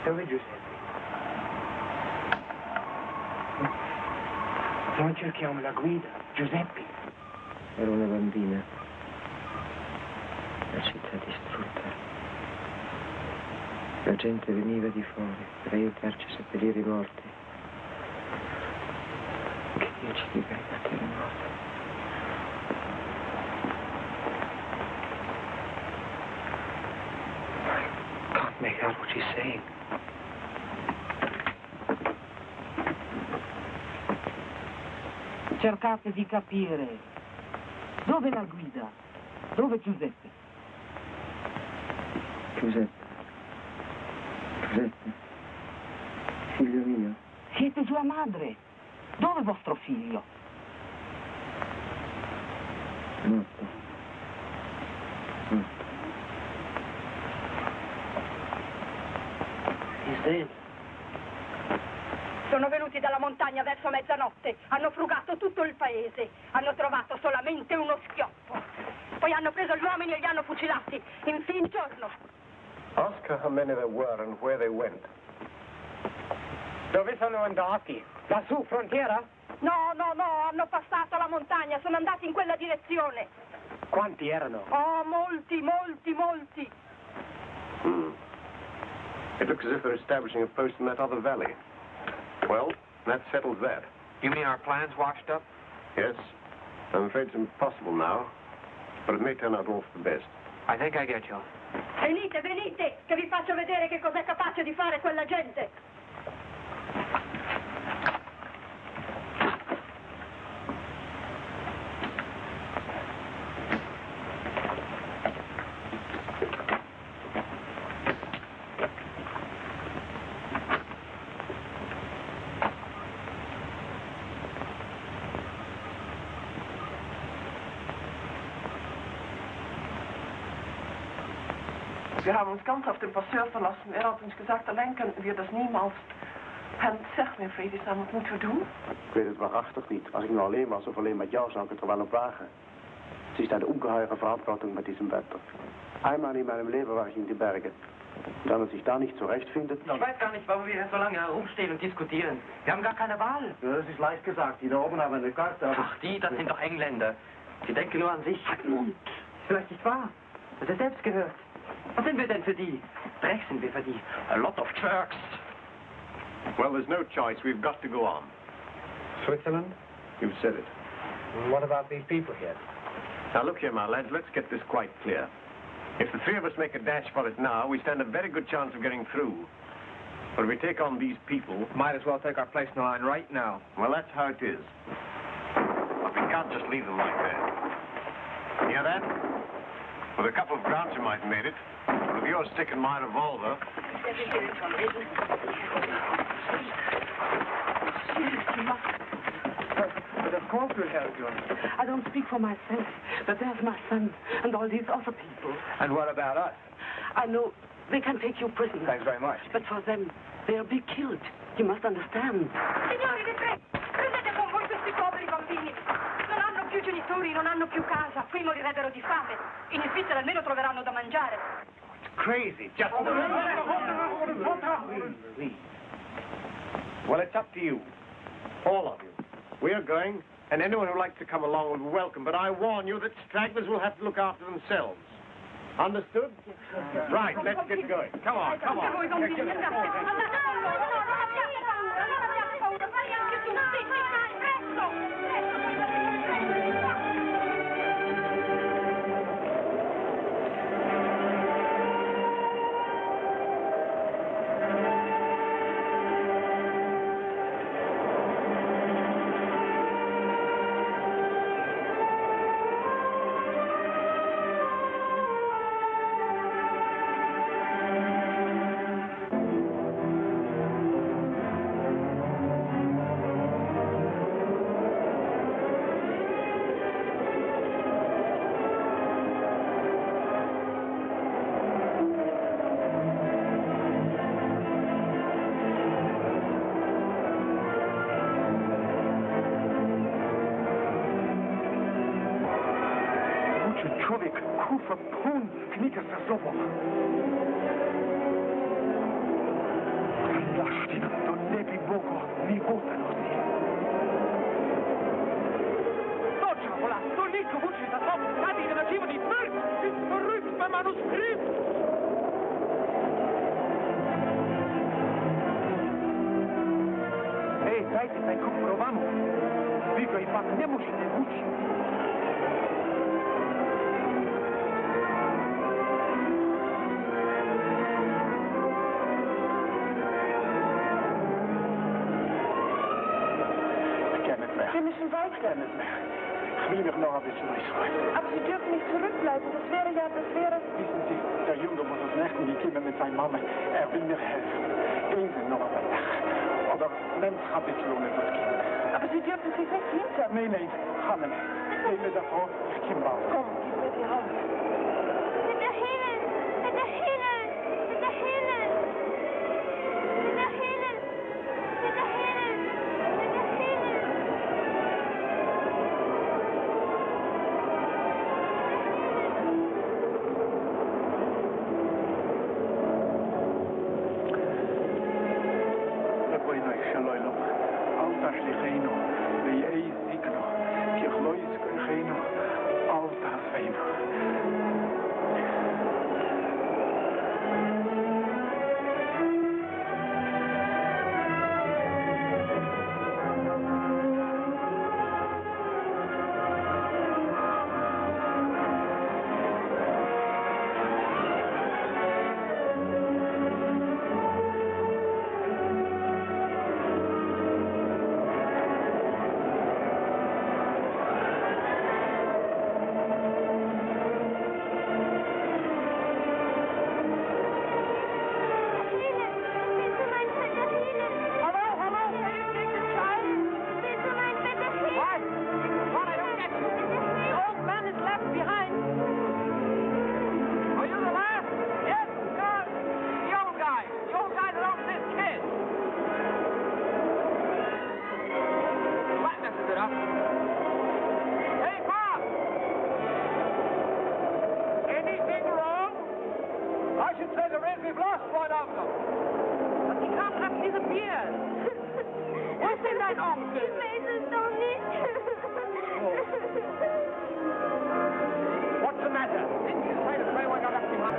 S1: Dove Giuseppe? Noi cerchiamo la guida, Giuseppe.
S2: Era una bambina. La città distrutta. La gente veniva di fuori per aiutarci a seppellire i morti. Che Dio ci difenda dal terremoto. Make out what she's saying.
S9: Cercate di capire. Dove la guida? Dove Giuseppe?
S2: Giuseppe. Giuseppe. Figlio mio.
S9: Siete sua madre. Dove vostro figlio?
S2: È morto. Morto.
S15: Sono venuti dalla montagna verso mezzanotte, hanno frugato tutto il paese, hanno trovato solamente uno schioppo. Poi hanno preso gli uomini e li hanno fucilati, in fin giorno.
S14: Ask her how many there were and where they went.
S2: Dove sono andati? Lassù, frontiera?
S15: No, hanno passato la montagna, sono andati in quella direzione.
S2: Quanti erano?
S15: Oh, molti.
S14: It looks as if they're establishing a post in that other valley. Well, that settles that.
S1: You mean our plans washed up?
S14: Yes. I'm afraid it's impossible now, but it may turn out all for the best.
S1: I think I get you.
S15: Venite, che vi faccio vedere che cos'è capace di fare quella gente.
S16: Wir haben uns ganz auf den Passeur verlassen. Hat uns gesagt, allein könnten wir das niemals. Herr, zeg mir, Vredesnaam, wat moeten we doen?
S12: Ik weet het waarachtig niet. Als ik nou alleen was of alleen met jou, zou ik het er wel op wagen. Es ist eine ungeheure Verantwortung mit diesem Wetter. Einmal in meinem Leben war ich in die Berge. Und wenn man sich da nicht zurechtfindet...
S1: Ich weiß gar nicht, warum wir hier so lange herumstehen und diskutieren. Wir haben gar keine Wahl.
S12: Ja, das ist leicht gesagt. Die da oben haben eine Karte.
S1: Ach, das sind doch Engländer. Die denken nur an sich. Mund. Vielleicht nicht wahr. Das ist selbst gehört. Was sind wir denn für die? Dreck sind wir für die. A lot of jerks.
S14: Well, there's no choice. We've got to go on.
S2: Switzerland?
S14: You've said it.
S2: And what about these people here?
S14: Now, look here, my lads. Let's get this quite clear. If the three of us make a dash for it now, we stand a very good chance of getting through. But if we take on these people...
S1: Might as well take our place in the line right now.
S14: Well, that's how it is. But we can't just leave them like that. Hear that? With a couple of grabs, you might have made it. But with your stick and my revolver...
S1: But of course we'll help you.
S9: I don't speak for myself, but there's my son and all these other people.
S1: And what about us?
S9: I know they can take you prisoner.
S1: Thanks very much.
S9: But for them, they'll be killed. You must understand.
S15: Signori, vi prego, prendete con voi questi poveri bambini. Non hanno più genitori non hanno più casa, qui morirebbero di fame. In Svizzera almeno troveranno da mangiare.
S6: Crazy. Just... Well, it's up to you. All of you. We are going, and anyone who likes to come along will be welcome. But I warn you that stragglers will have to look after themselves. Understood? Right, let's get going. Come on, come on.
S3: Człowiek, kufa, pun, knika za sobą. Laština, to ne bi moglo ni voda nosi. Noća, vola, to niko vuče za sobom, sad ide na životni smrt, verrückt beim Manuskript. Ej, dajte taj kup provamo. Vi ga ipak ne možete vući.
S16: Wir müssen weiter.
S3: Ich will mich noch ein bisschen ausruhen.
S16: Aber Sie dürfen nicht zurückbleiben. Das wäre...
S3: Wissen Sie, der Junge muss aus Nächten gekommen mit seiner Mama. Er will mir helfen. Gehen Sie noch einmal nach. Aber Mensch habe ich schon etwas Kind.
S16: Aber Sie dürfen sich nicht hinter.
S3: Nein, Hanne. Geh mir davor, ich komme raus.
S16: Komm, gib mir die Hand.
S11: Bitte Himmel! Bitte Himmel! Bitte Himmel! Bitte Himmel! Bitte Himmel! Bitte Himmel!
S3: Bueno, Shalom. Alta Shlichenu, V'yei Zikno, Kichlois Koichenu, Alta Sveinu.
S6: What's the matter? Didn't you say to throw what I left behind?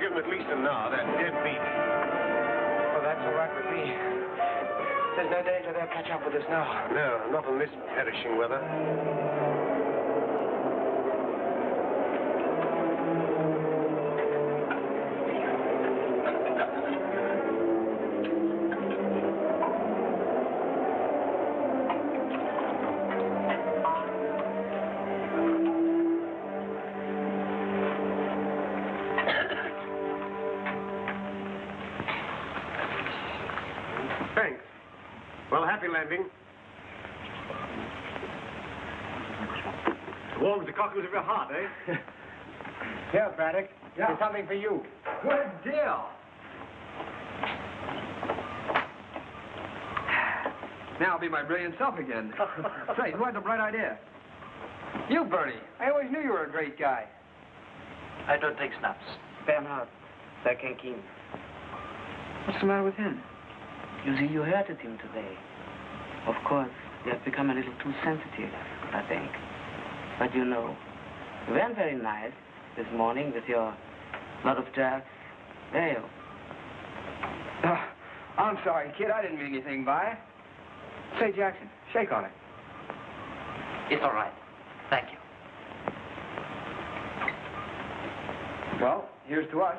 S14: give them at least an hour. They're dead beat.
S1: Well, that's all right with me. There's no danger they'll catch up with us now.
S14: No, not in this perishing weather. Thanks. Well, happy landing. Warm as the cockles of your heart, eh?
S1: Here, Braddock.
S5: Yeah.
S1: There's something for you.
S5: Good deal. Now I'll be my brilliant self again. Say, who had the bright idea? You, Bernie. I always knew you were a great guy.
S17: I don't take snaps.
S9: Bernhard, Sir King.
S5: What's the matter with him?
S9: You see, you hurted him today. Of course, you have become a little too sensitive, I think. But you know, you weren't very nice this morning with your lot of jazz. There you.
S5: Oh, I'm sorry, kid. I didn't mean anything by it. Say, Jackson, shake on it.
S17: It's all right. Thank you.
S5: Well, here's to us.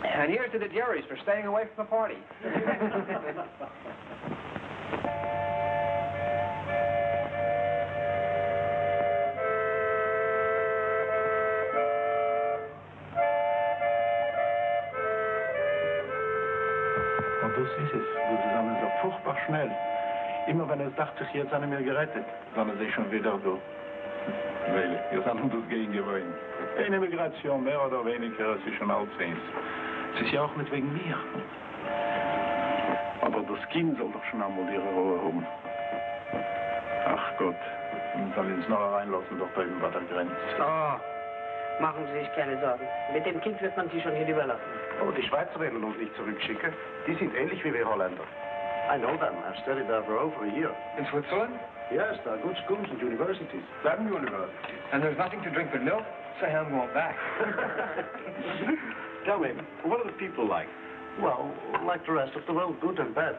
S5: And here's to the Jerrys for staying away from the party.
S8: Und das ist es. Du sammelst so furchtbar schnell. Immer wenn es dachte, jetzt haben wir gerettet, dann ist es schon wieder da. Weil wir sind uns das gegen gewöhnt. Eine Migration, mehr oder weniger, es ist schon allseins. Es ist ja auch nicht wegen mir. Aber das Kind soll doch schon einmal ihre Ruhe haben. Ach Gott, man soll uns noch reinlassen, doch da eben bei der Grenze.
S9: Oh, machen Sie sich keine Sorgen. Mit dem Kind wird man Sie schon hier überlassen.
S14: Oh, die Schweizer werden uns nicht zurückschicken. Die sind ähnlich wie wir Holländer. I know them. I've studied there for over a year.
S5: In Switzerland?
S14: Yes, there are good schools and universities.
S5: 7 universities. And there's nothing to drink but milk? Say I'm going back.
S14: Tell me, what are the people like? Well, like the rest of the world, good and bad.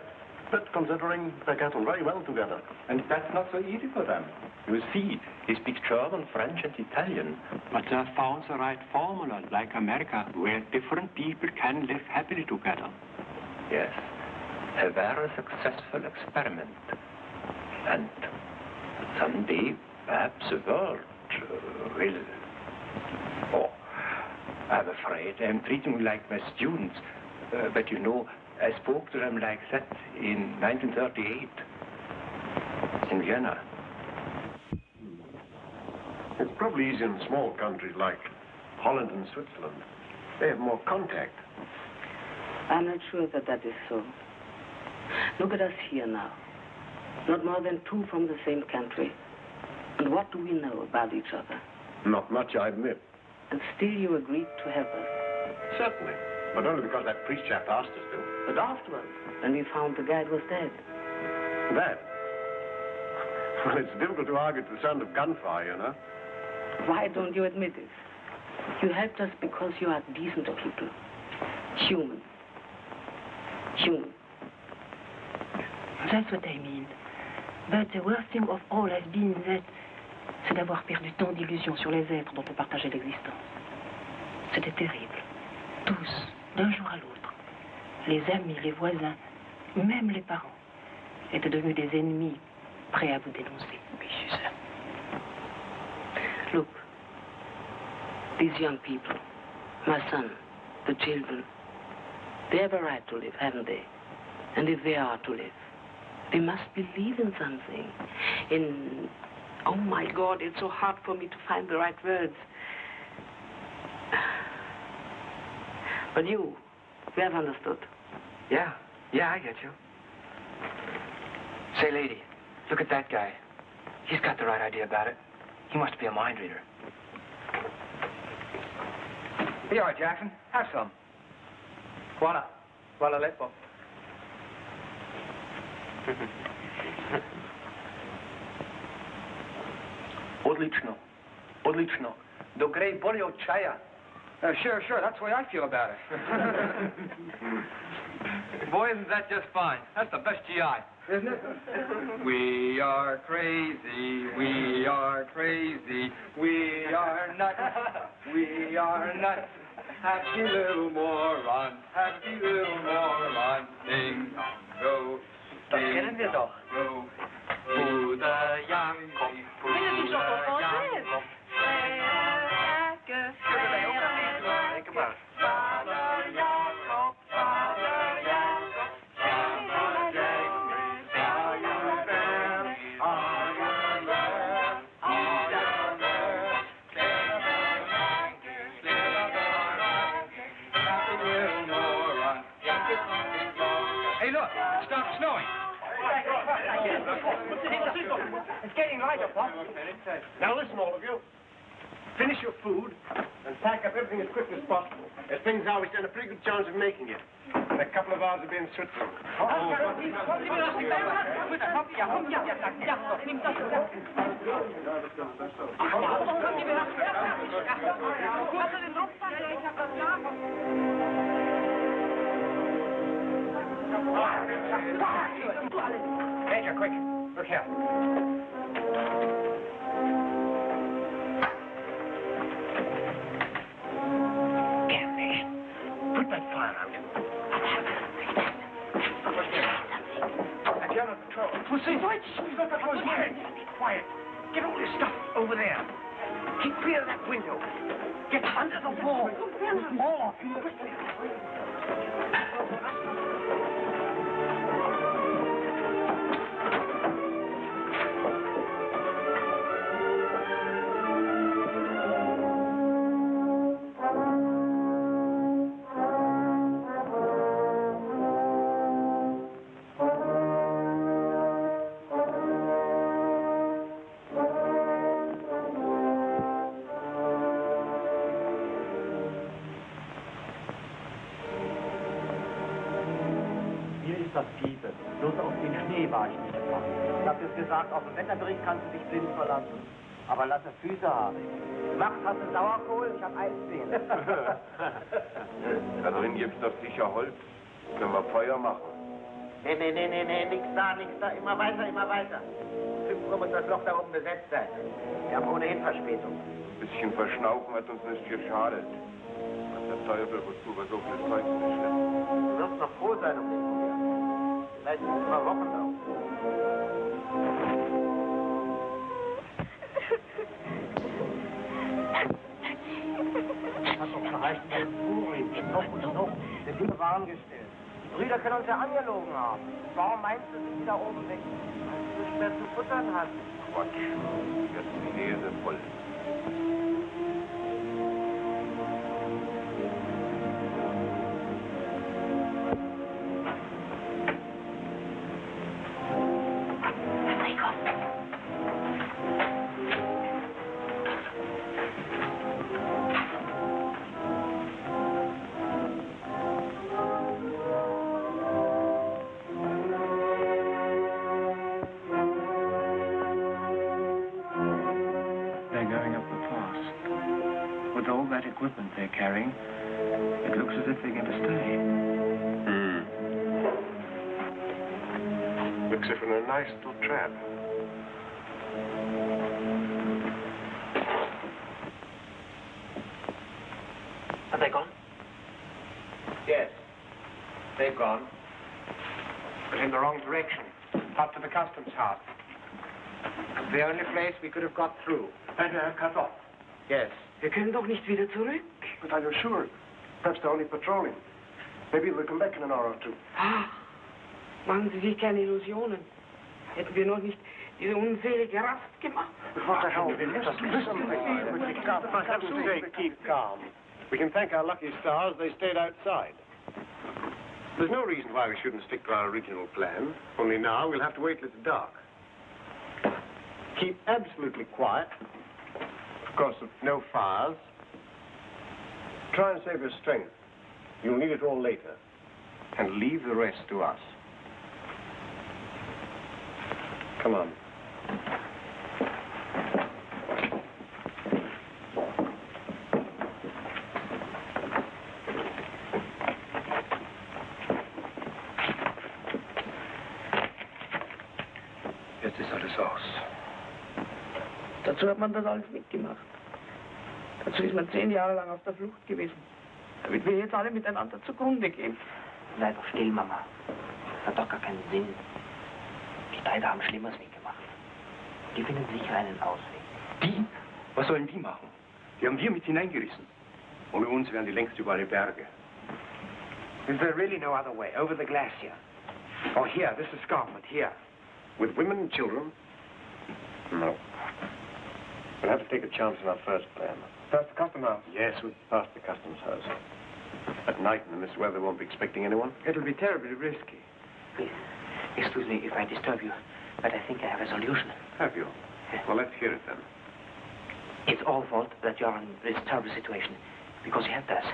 S14: But considering they get on very well together.
S10: And that's not so easy for them. You see, they speak German, French, and Italian. But they have found the right formula, like America, where different people can live happily together. Yes, a very successful experiment. And someday, perhaps the world will... Oh, I'm afraid I'm treating them like my students. But you know, I spoke to them like that in 1938 in Vienna.
S14: It's probably easier in small countries like Holland and Switzerland. They have more contact.
S9: I'm not sure that that is so. Look at us here now. Not more than 2 from the same country. And what do we know about each other?
S14: Not much, I admit.
S9: And still you agreed to help us.
S14: Certainly. But only because that priest chap asked us to.
S9: But afterwards, when we found the guide was dead.
S14: Dead? Well, it's difficult to argue to the sound of gunfire, you know.
S9: Why don't you admit it? You helped us because you are decent people. Human. Human.
S18: That's what I mean. But the worst thing of all has been that c'est d'avoir perdu tant d'illusions sur les êtres dont on partageait l'existence. C'était terrible. Tous, d'un jour à l'autre. Les amis, les voisins, même les parents, étaient devenus des ennemis prêts à vous dénoncer. Oui, c'est ça.
S9: Look, these young people, my son, the children, they have a right to live, haven't they? And if they are to live, they must believe in something. In, oh my God, it's so hard for me to find the right words. But you have understood.
S5: Yeah, I get you. Say, lady, look at that guy. He's got the right idea about it. He must be a mind reader. Here you are, Jackson. Have some.
S2: Voilà. Voilà lepo.
S5: Odlično. Odlično. Do grej bolje od čaja.
S1: Sure. That's the way I feel about it. Boy, isn't that just fine. That's the best GI. Isn't it? We are crazy. We are crazy. We are nuts. We are nuts. Happy little morons. Happy little morons. Sing, go.
S2: Das kennen wir doch.
S1: Go. Bruder Jakob. Bruder Jakob.
S2: Denk maar.
S1: Vader Jakob, Vader Jakob, Vader Jakob, are you there? Are you there? Are you there? Happy little moron. Hey, look, it stopped snowing.
S2: It's getting lighter, Pop.
S8: Now listen, all of you. Finish your food and pack up everything as quickly as possible. As things are, we stand a pretty good chance of making it. In a couple of hours, we'll be in Switzerland.
S1: Major, quick. Look here.
S8: Put that fire out.
S1: You're on patrol.
S8: We'll see. Quiet. Get all your stuff over there. Keep clear of that window. Get under the wall. More. Quickly.
S2: Das Piepe. Bloß auf den Schnee war ich nicht gefahren. Ich hab dir gesagt, auf den Wetterbericht kannst du dich blind verlassen. Aber lasse Füße haben. Macht hast du Sauerkohl, ich hab Eisbären.
S14: Da drin gibt's doch sicher Holz. Können wir Feuer machen.
S2: Nee, nix da. Immer weiter. 5 Uhr muss das Loch da oben besetzt sein. Wir haben ohnehin Verspätung.
S14: Ein bisschen verschnaufen hat uns nicht geschadet. Was der Teufel, wozu wir so viel Zeug nicht schleppen.
S2: Du wirst noch froh sein um den Kurier. Vielleicht in 2 Wochen noch. Das hat doch verreicht mit dem Kurier. Noch. Die Dinge waren gestellt. Die Brüder können uns ja angelogen haben. Warum meinst du, dass die da oben weg sind? Weil du so schwer zu futtern hast.
S14: Quatsch. Jetzt die Nähe voll.
S10: Equipment they're carrying, it looks as if they're going to stay.
S14: Looks as if in a nice little trap.
S2: Are they gone? Yes, they've gone. But in the wrong direction. Up to the customs house. The only place we could have got through.
S8: And cut off.
S2: Yes.
S9: Wir können doch nicht wieder zurück.
S8: But are you sure? Perhaps they're only patrolling. Maybe they'll come back in an hour or 2.
S9: Machen Sie sich keine Illusionen. Hätten wir noch nicht diese unselige Rast gemacht.
S8: What the hell? For heaven's sake, keep calm. We can thank our lucky stars they stayed outside. There's no reason why we shouldn't stick to our original plan. Only now we'll have to wait till it's dark. Keep absolutely quiet. Of course, no fires. Try and save your strength. You'll need it all later. And leave the rest to us. Come on.
S3: aus.
S16: Dazu hat man das alles mitgemacht. Dazu ist man 10 Jahre lang auf der Flucht gewesen. Damit wir jetzt alle miteinander zugrunde gehen.
S17: Sei doch still, Mama. Das hat doch gar keinen Sinn. Die beiden haben Schlimmeres mitgemacht. Die finden sicher einen Ausweg.
S10: Die? Was sollen die machen? Die haben wir mit hineingerissen. Ohne uns wären die längst über alle Berge.
S1: Is there really no other way? Over the glacier? Oh, here, this escarpment, here.
S14: With women and children? No. We'll have to take a chance on our first plan.
S1: Past the custom house?
S14: Yes, we'll pass the customs house. At night in this weather, won't be expecting anyone.
S1: It'll be terribly risky.
S17: Please, excuse me if I disturb you, but I think I have a solution.
S14: Have you? Well, let's hear it then.
S17: It's our fault that you're in this terrible situation, because you helped us.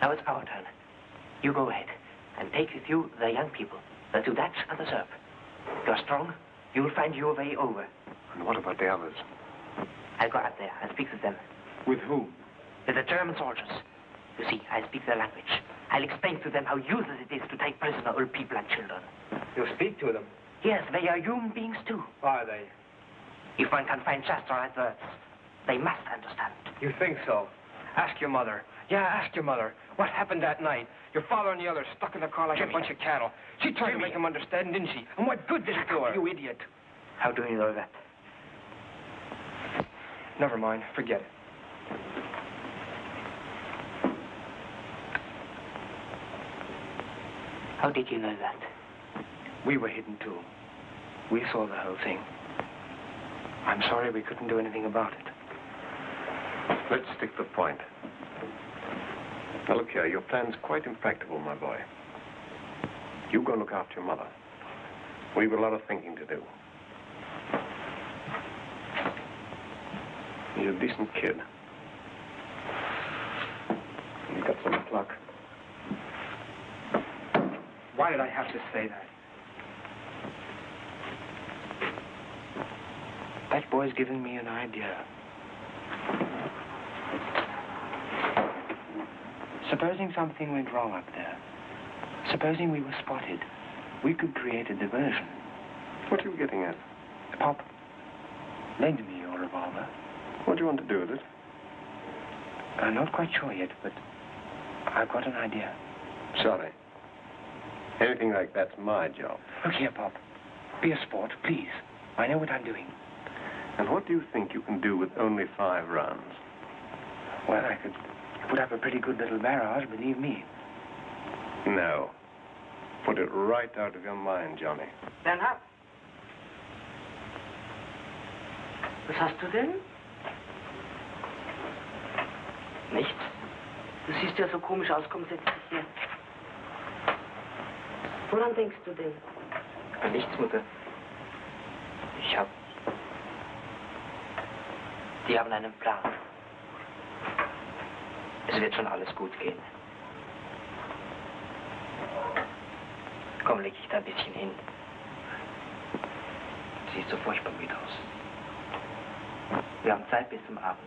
S17: Now it's our turn. You go ahead, and take with you the young people, the two Dutch and the Serb. You're strong, you'll find your way over.
S14: And what about the others?
S17: I'll go out there and speak with them.
S14: With whom?
S17: With the German soldiers. You see, I speak their language. I'll explain to them how useless it is to take prisoner old people and children.
S1: You'll speak to them?
S17: Yes, they are human beings too.
S1: Are they?
S17: If one can find just the right words, they must understand.
S1: You think so? Ask your mother. Yeah, ask your mother. What happened that night? Your father and the others stuck in the car like
S17: Jimmy.
S1: a bunch of cattle. She tried to make them understand, didn't she? And what good did it do her? You idiot.
S17: How do you know that?
S1: Never mind. Forget it.
S17: How did you know that?
S1: We were hidden too. We saw the whole thing. I'm sorry we couldn't do anything about it.
S14: Let's stick to the point. Now, look here, your plan's quite impractical, my boy. You go look after your mother. We've a lot of thinking to do. He's a decent kid. He's got some pluck.
S1: Why did I have to say that? That boy's given me an idea. Supposing something went wrong up there. Supposing we were spotted. We could create a diversion.
S14: What are you getting at?
S1: Pop, lend me your revolver.
S14: What do you want to do with it?
S1: I'm not quite sure yet, but I've got an idea.
S14: Sorry. Anything like that's my job.
S1: Look here, Pop. Be a sport, please. I know what I'm doing.
S14: And what do you think you can do with only 5 rounds?
S1: Well, I could put up a pretty good little barrage, believe me.
S14: No. Put it right out of your mind, Johnny.
S17: Bernhard? Was hast du denn? Nichts. Du siehst ja so komisch aus. Komm, setz dich hier. Woran denkst du denn?
S1: An nichts, Mutter.
S17: Die haben einen Plan. Es wird schon alles gut gehen. Komm, leg dich da ein bisschen hin. Siehst so furchtbar müde aus. Wir haben Zeit bis zum Abend.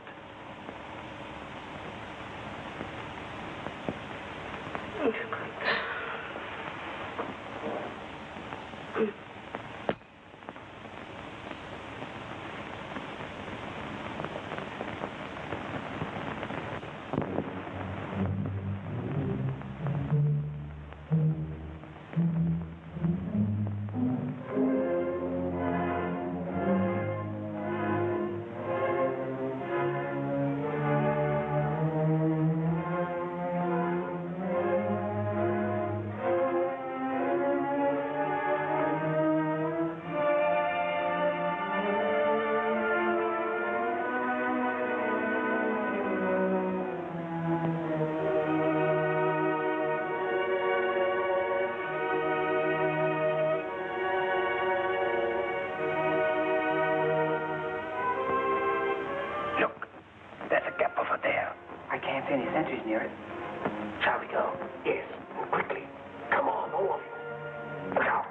S1: Any sentries near it.
S17: Shall we go?
S1: Yes, and quickly. Come on, all of you. Look out.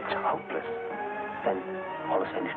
S17: It's hopeless. Then all is finished.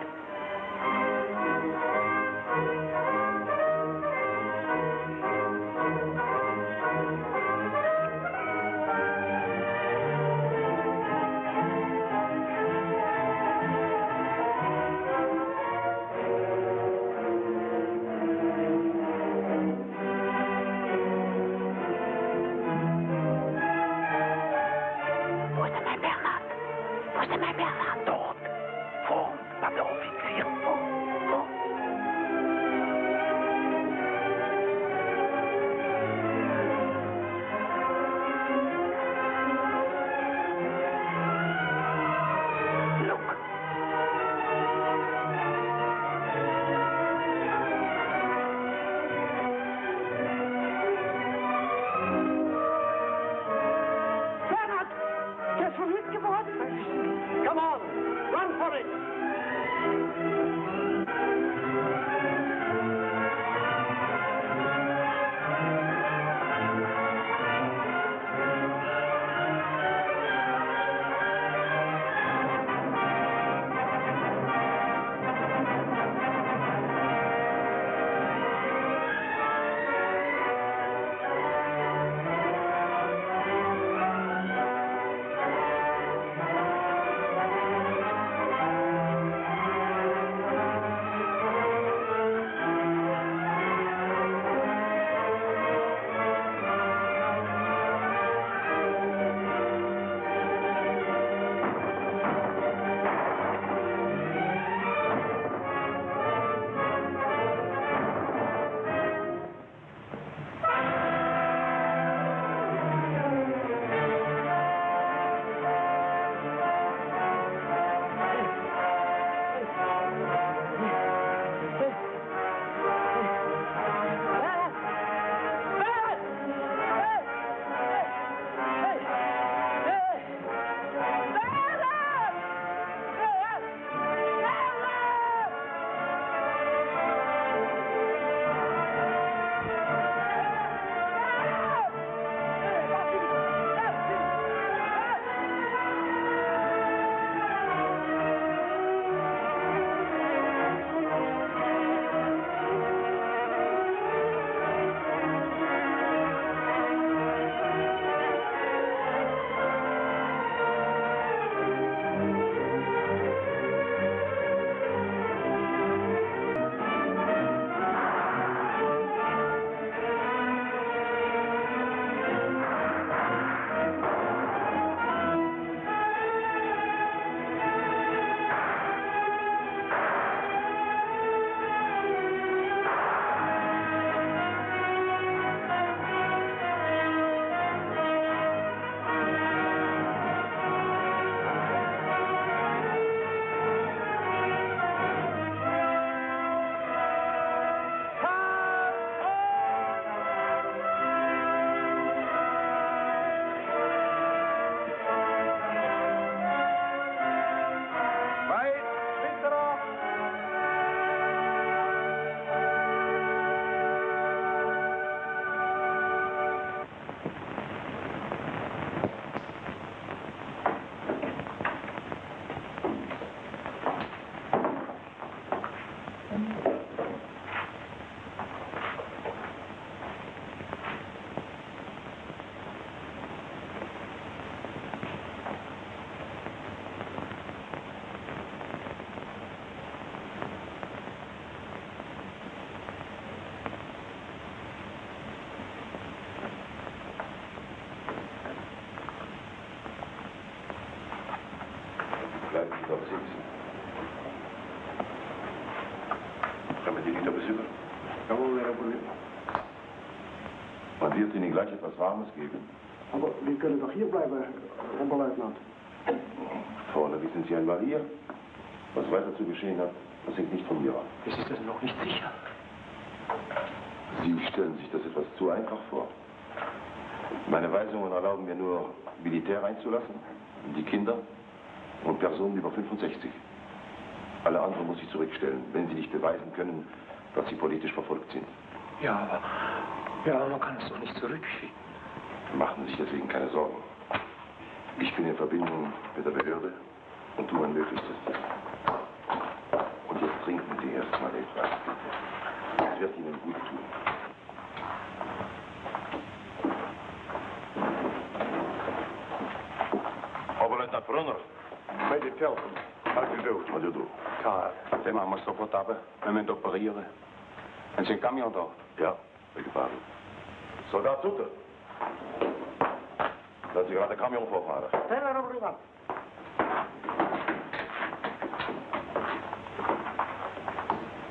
S5: Come on, run for it!
S14: Bleiben Sie doch sitzen. Können wir die wieder besuchen?
S8: Jawohl, Herr Kollege.
S14: Man wird Ihnen gleich etwas Warmes geben.
S8: Aber wir können doch hier bleiben, Herr Oberleutnant.
S14: Vorne wissen Sie einmal hier. Was weiter zu geschehen hat, das hängt nicht von mir ab.
S10: Es ist also noch nicht sicher.
S14: Sie stellen sich das etwas zu einfach vor. Meine Weisungen erlauben mir nur, Militär einzulassen, die Kinder und Personen über 65. Alle anderen muss ich zurückstellen, wenn sie nicht beweisen können, dass sie politisch verfolgt sind.
S10: Ja, aber man kann es doch nicht zurückschicken.
S14: Machen Sie sich deswegen keine Sorgen. Ich bin in Verbindung mit der Behörde Und tu mein Möglichstes. Und jetzt trinken Sie erstmal etwas. Das wird Ihnen gut tun.
S8: Lieutenant Brunner. Major Telford. How do you do?
S14: How do you do?
S8: Tired. Zeg maar zo wat hebben. We moeten opereren. En zijn camion daar?
S14: Ja, weggefahren.
S8: Soldat Sutter.
S14: Laat Sie gerade den Camion vorfahren.
S2: Teller rüber.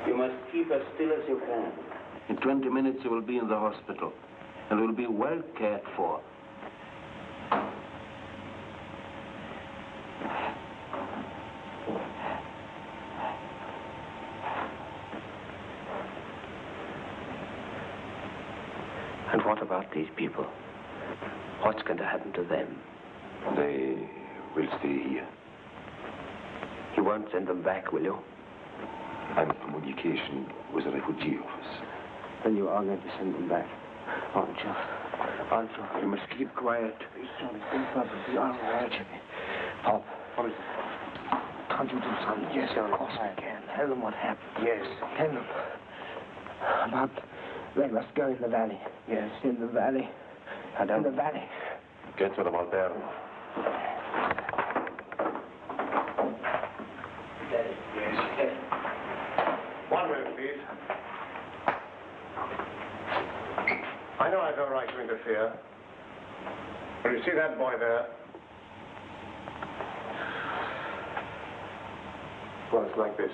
S12: You must keep as still as you can. In 20 minutes you will be in the hospital and will be well cared for.
S17: And what about these people? What's going to happen to them?
S14: They will stay here.
S17: You won't send them back, will you?
S14: I'm in communication with the refugee office.
S17: Then you are going to send them back, aren't you? Aren't you? You must keep quiet.
S2: Sorry, be all right.
S17: Pop.
S2: What is it? Can't you do something?
S17: Yes, of course I can. Tell them what happened.
S2: Yes, tell them. About they must go in the valley. Yes, in the valley. In the valley.
S14: Get to the Maltern.
S8: Yes. One minute, please. I know I have no right to interfere. But you see that boy there? Well, it's like this.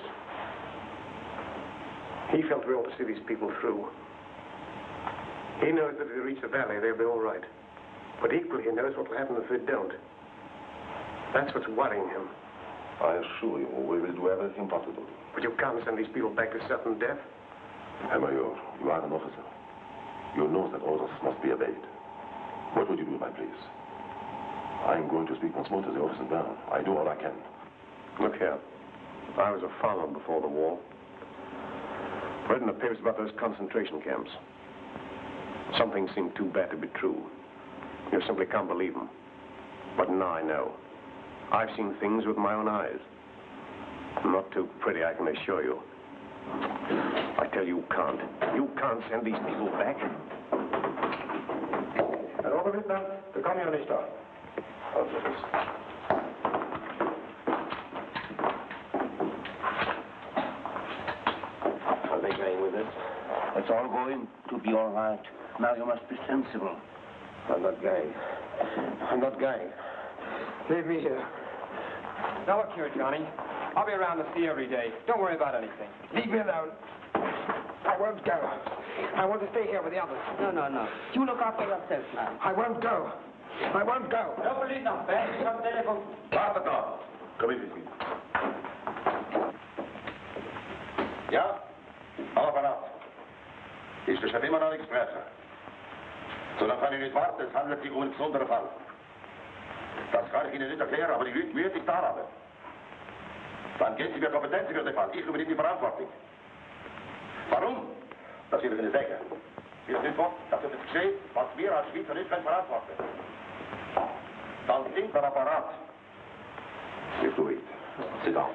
S8: He felt we ought to see these people through. He knows that if they reach the valley, they'll be all right. But equally, he knows what will happen if they don't. That's what's worrying him.
S14: I assure you, we will do everything possible.
S8: But you can't send these people back to certain death.
S14: Herr Major, you are an officer. You know that orders must be obeyed. What would you do in my place? I'm going to speak once more to the officer now. I do all I can.
S8: Look here. I was a farmer before the war. Read in the papers about those concentration camps. Some things seem too bad to be true. You simply can't believe them. But now I know. I've seen things with my own eyes. Not too pretty, I can assure you. I tell you, can't. You can't send these people back. Herr Oberleutnant, the Camion ist da.
S12: Are they going with us? It's all going to be all right. Now you must be sensible.
S2: I'm not going. I'm not going. Leave me here.
S1: Now look here, Johnny. I'll be around to see you every day. Don't worry about anything.
S2: Leave me alone. I won't go. I want to stay here with the others.
S17: No. You look after yourself now.
S2: I won't go. I won't go.
S1: Oberleutnant, Ben, ich hab Telefon.
S14: Warte da. Komm in, Wiesel. Ja? Apparat. Ist der Chef immer noch nichts sprechen? Solange kann ich nicht warten, es handelt sich um einen besonderen Fall. Das kann ich Ihnen nicht erklären, aber die Leute müssen sich da haben. Dann gehen Sie mir Kompetenz für den Fall. Ich übernehme die Verantwortung. Warum? Das will ich Ihnen sagen. Wir sind fort, dass es geschieht, was wir als Schweizer nicht verantworten. Dann sind wir Apparat. If you wait, sit down.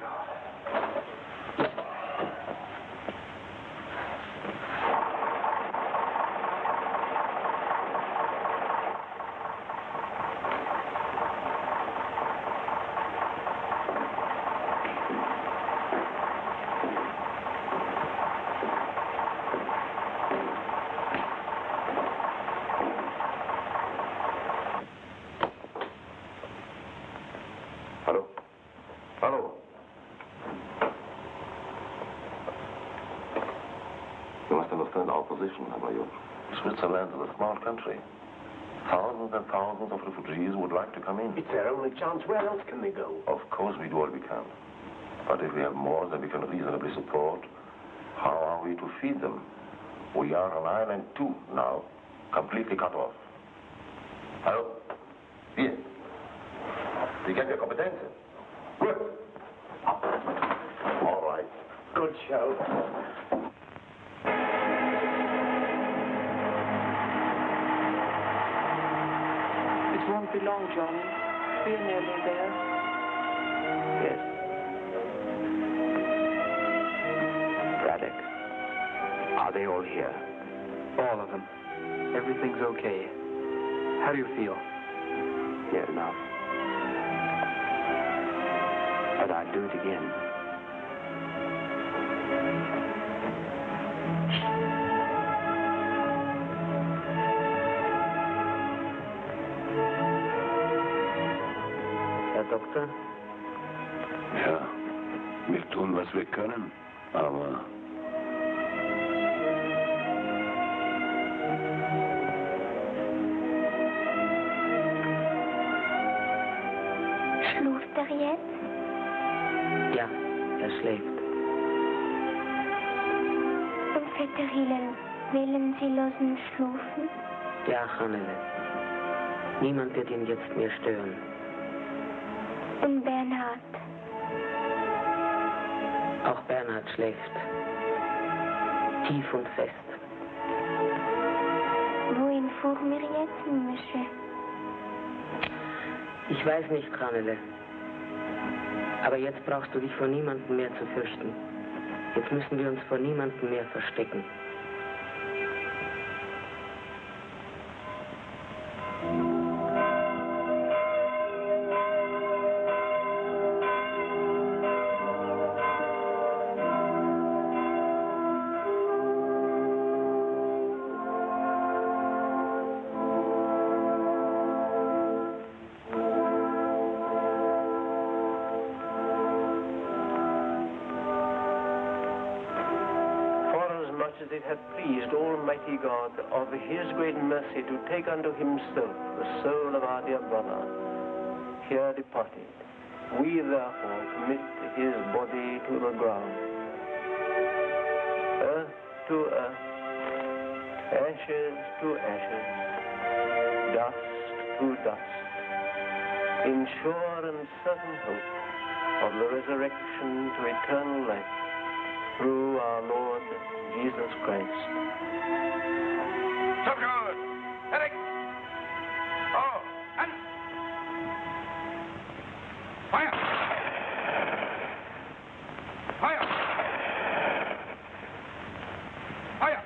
S14: Hello. You must understand our position, Herr Major. Switzerland is a small country. Thousands and thousands of refugees would like to come in.
S2: It's their only chance. Where else can they go?
S14: Of course we do all we can. But if we have more than we can reasonably support, how are we to feed them? We are an island too now, completely cut off. Hallo? Hier. Sie kennt ja Kompetenzen. Good. All right.
S2: Good show.
S16: It won't be long, Johnny. We're nearly there.
S17: Yes. Braddock, are they all here?
S19: All of them. Everything's okay. How do you feel?
S17: Near enough. But I'd do it again. Herr Doktor?
S12: Ja, wir tun, was wir können, aber...
S11: Schläft er jetzt?
S17: Ja, er schläft.
S11: Und Vetter Hillel, wollen Sie losen schlafen?
S17: Ja, Hannele. Niemand wird ihn jetzt mehr stören.
S11: Und Bernhard?
S17: Auch Bernhard schläft. Tief und fest.
S11: Wohin fuhren wir jetzt, Monsieur?
S17: Ich weiß nicht, Hannele. Aber jetzt brauchst du dich vor niemandem mehr zu fürchten. Jetzt müssen wir uns vor niemandem mehr verstecken.
S10: It hath pleased Almighty God of his great mercy to take unto himself the soul of our dear brother, here departed. We therefore commit his body to the ground. Earth to earth, ashes to ashes, dust to dust, in sure and certain hope of the resurrection to eternal life through our Lord Jesus Christ.
S1: So good. Eric. Oh, and fire. Fire. Fire.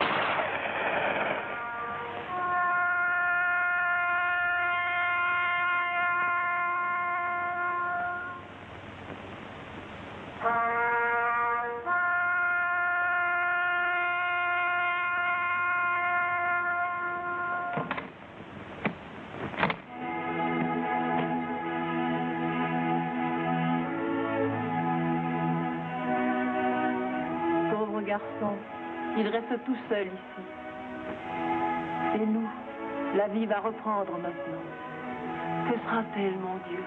S4: Garçon, il reste tout seul ici. C'est nous. La vie va reprendre maintenant. Que sera-t-elle, mon Dieu?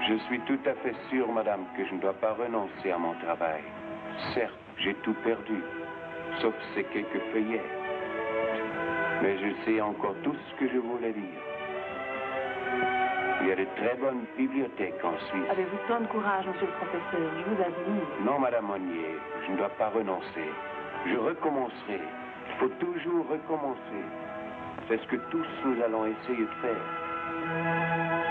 S12: Je suis tout à fait sûr, madame, que je ne dois pas renoncer à mon travail. Certes, j'ai tout perdu, sauf ces quelques feuillets. Mais je sais encore tout ce que je voulais dire. Il y a de très bonnes bibliothèques en Suisse.
S4: Avez-vous tant de courage, monsieur le professeur? Je vous admire.
S12: Non, madame Monnier, je ne dois pas renoncer. Je recommencerai. Il faut toujours recommencer. C'est ce que tous nous allons essayer de faire.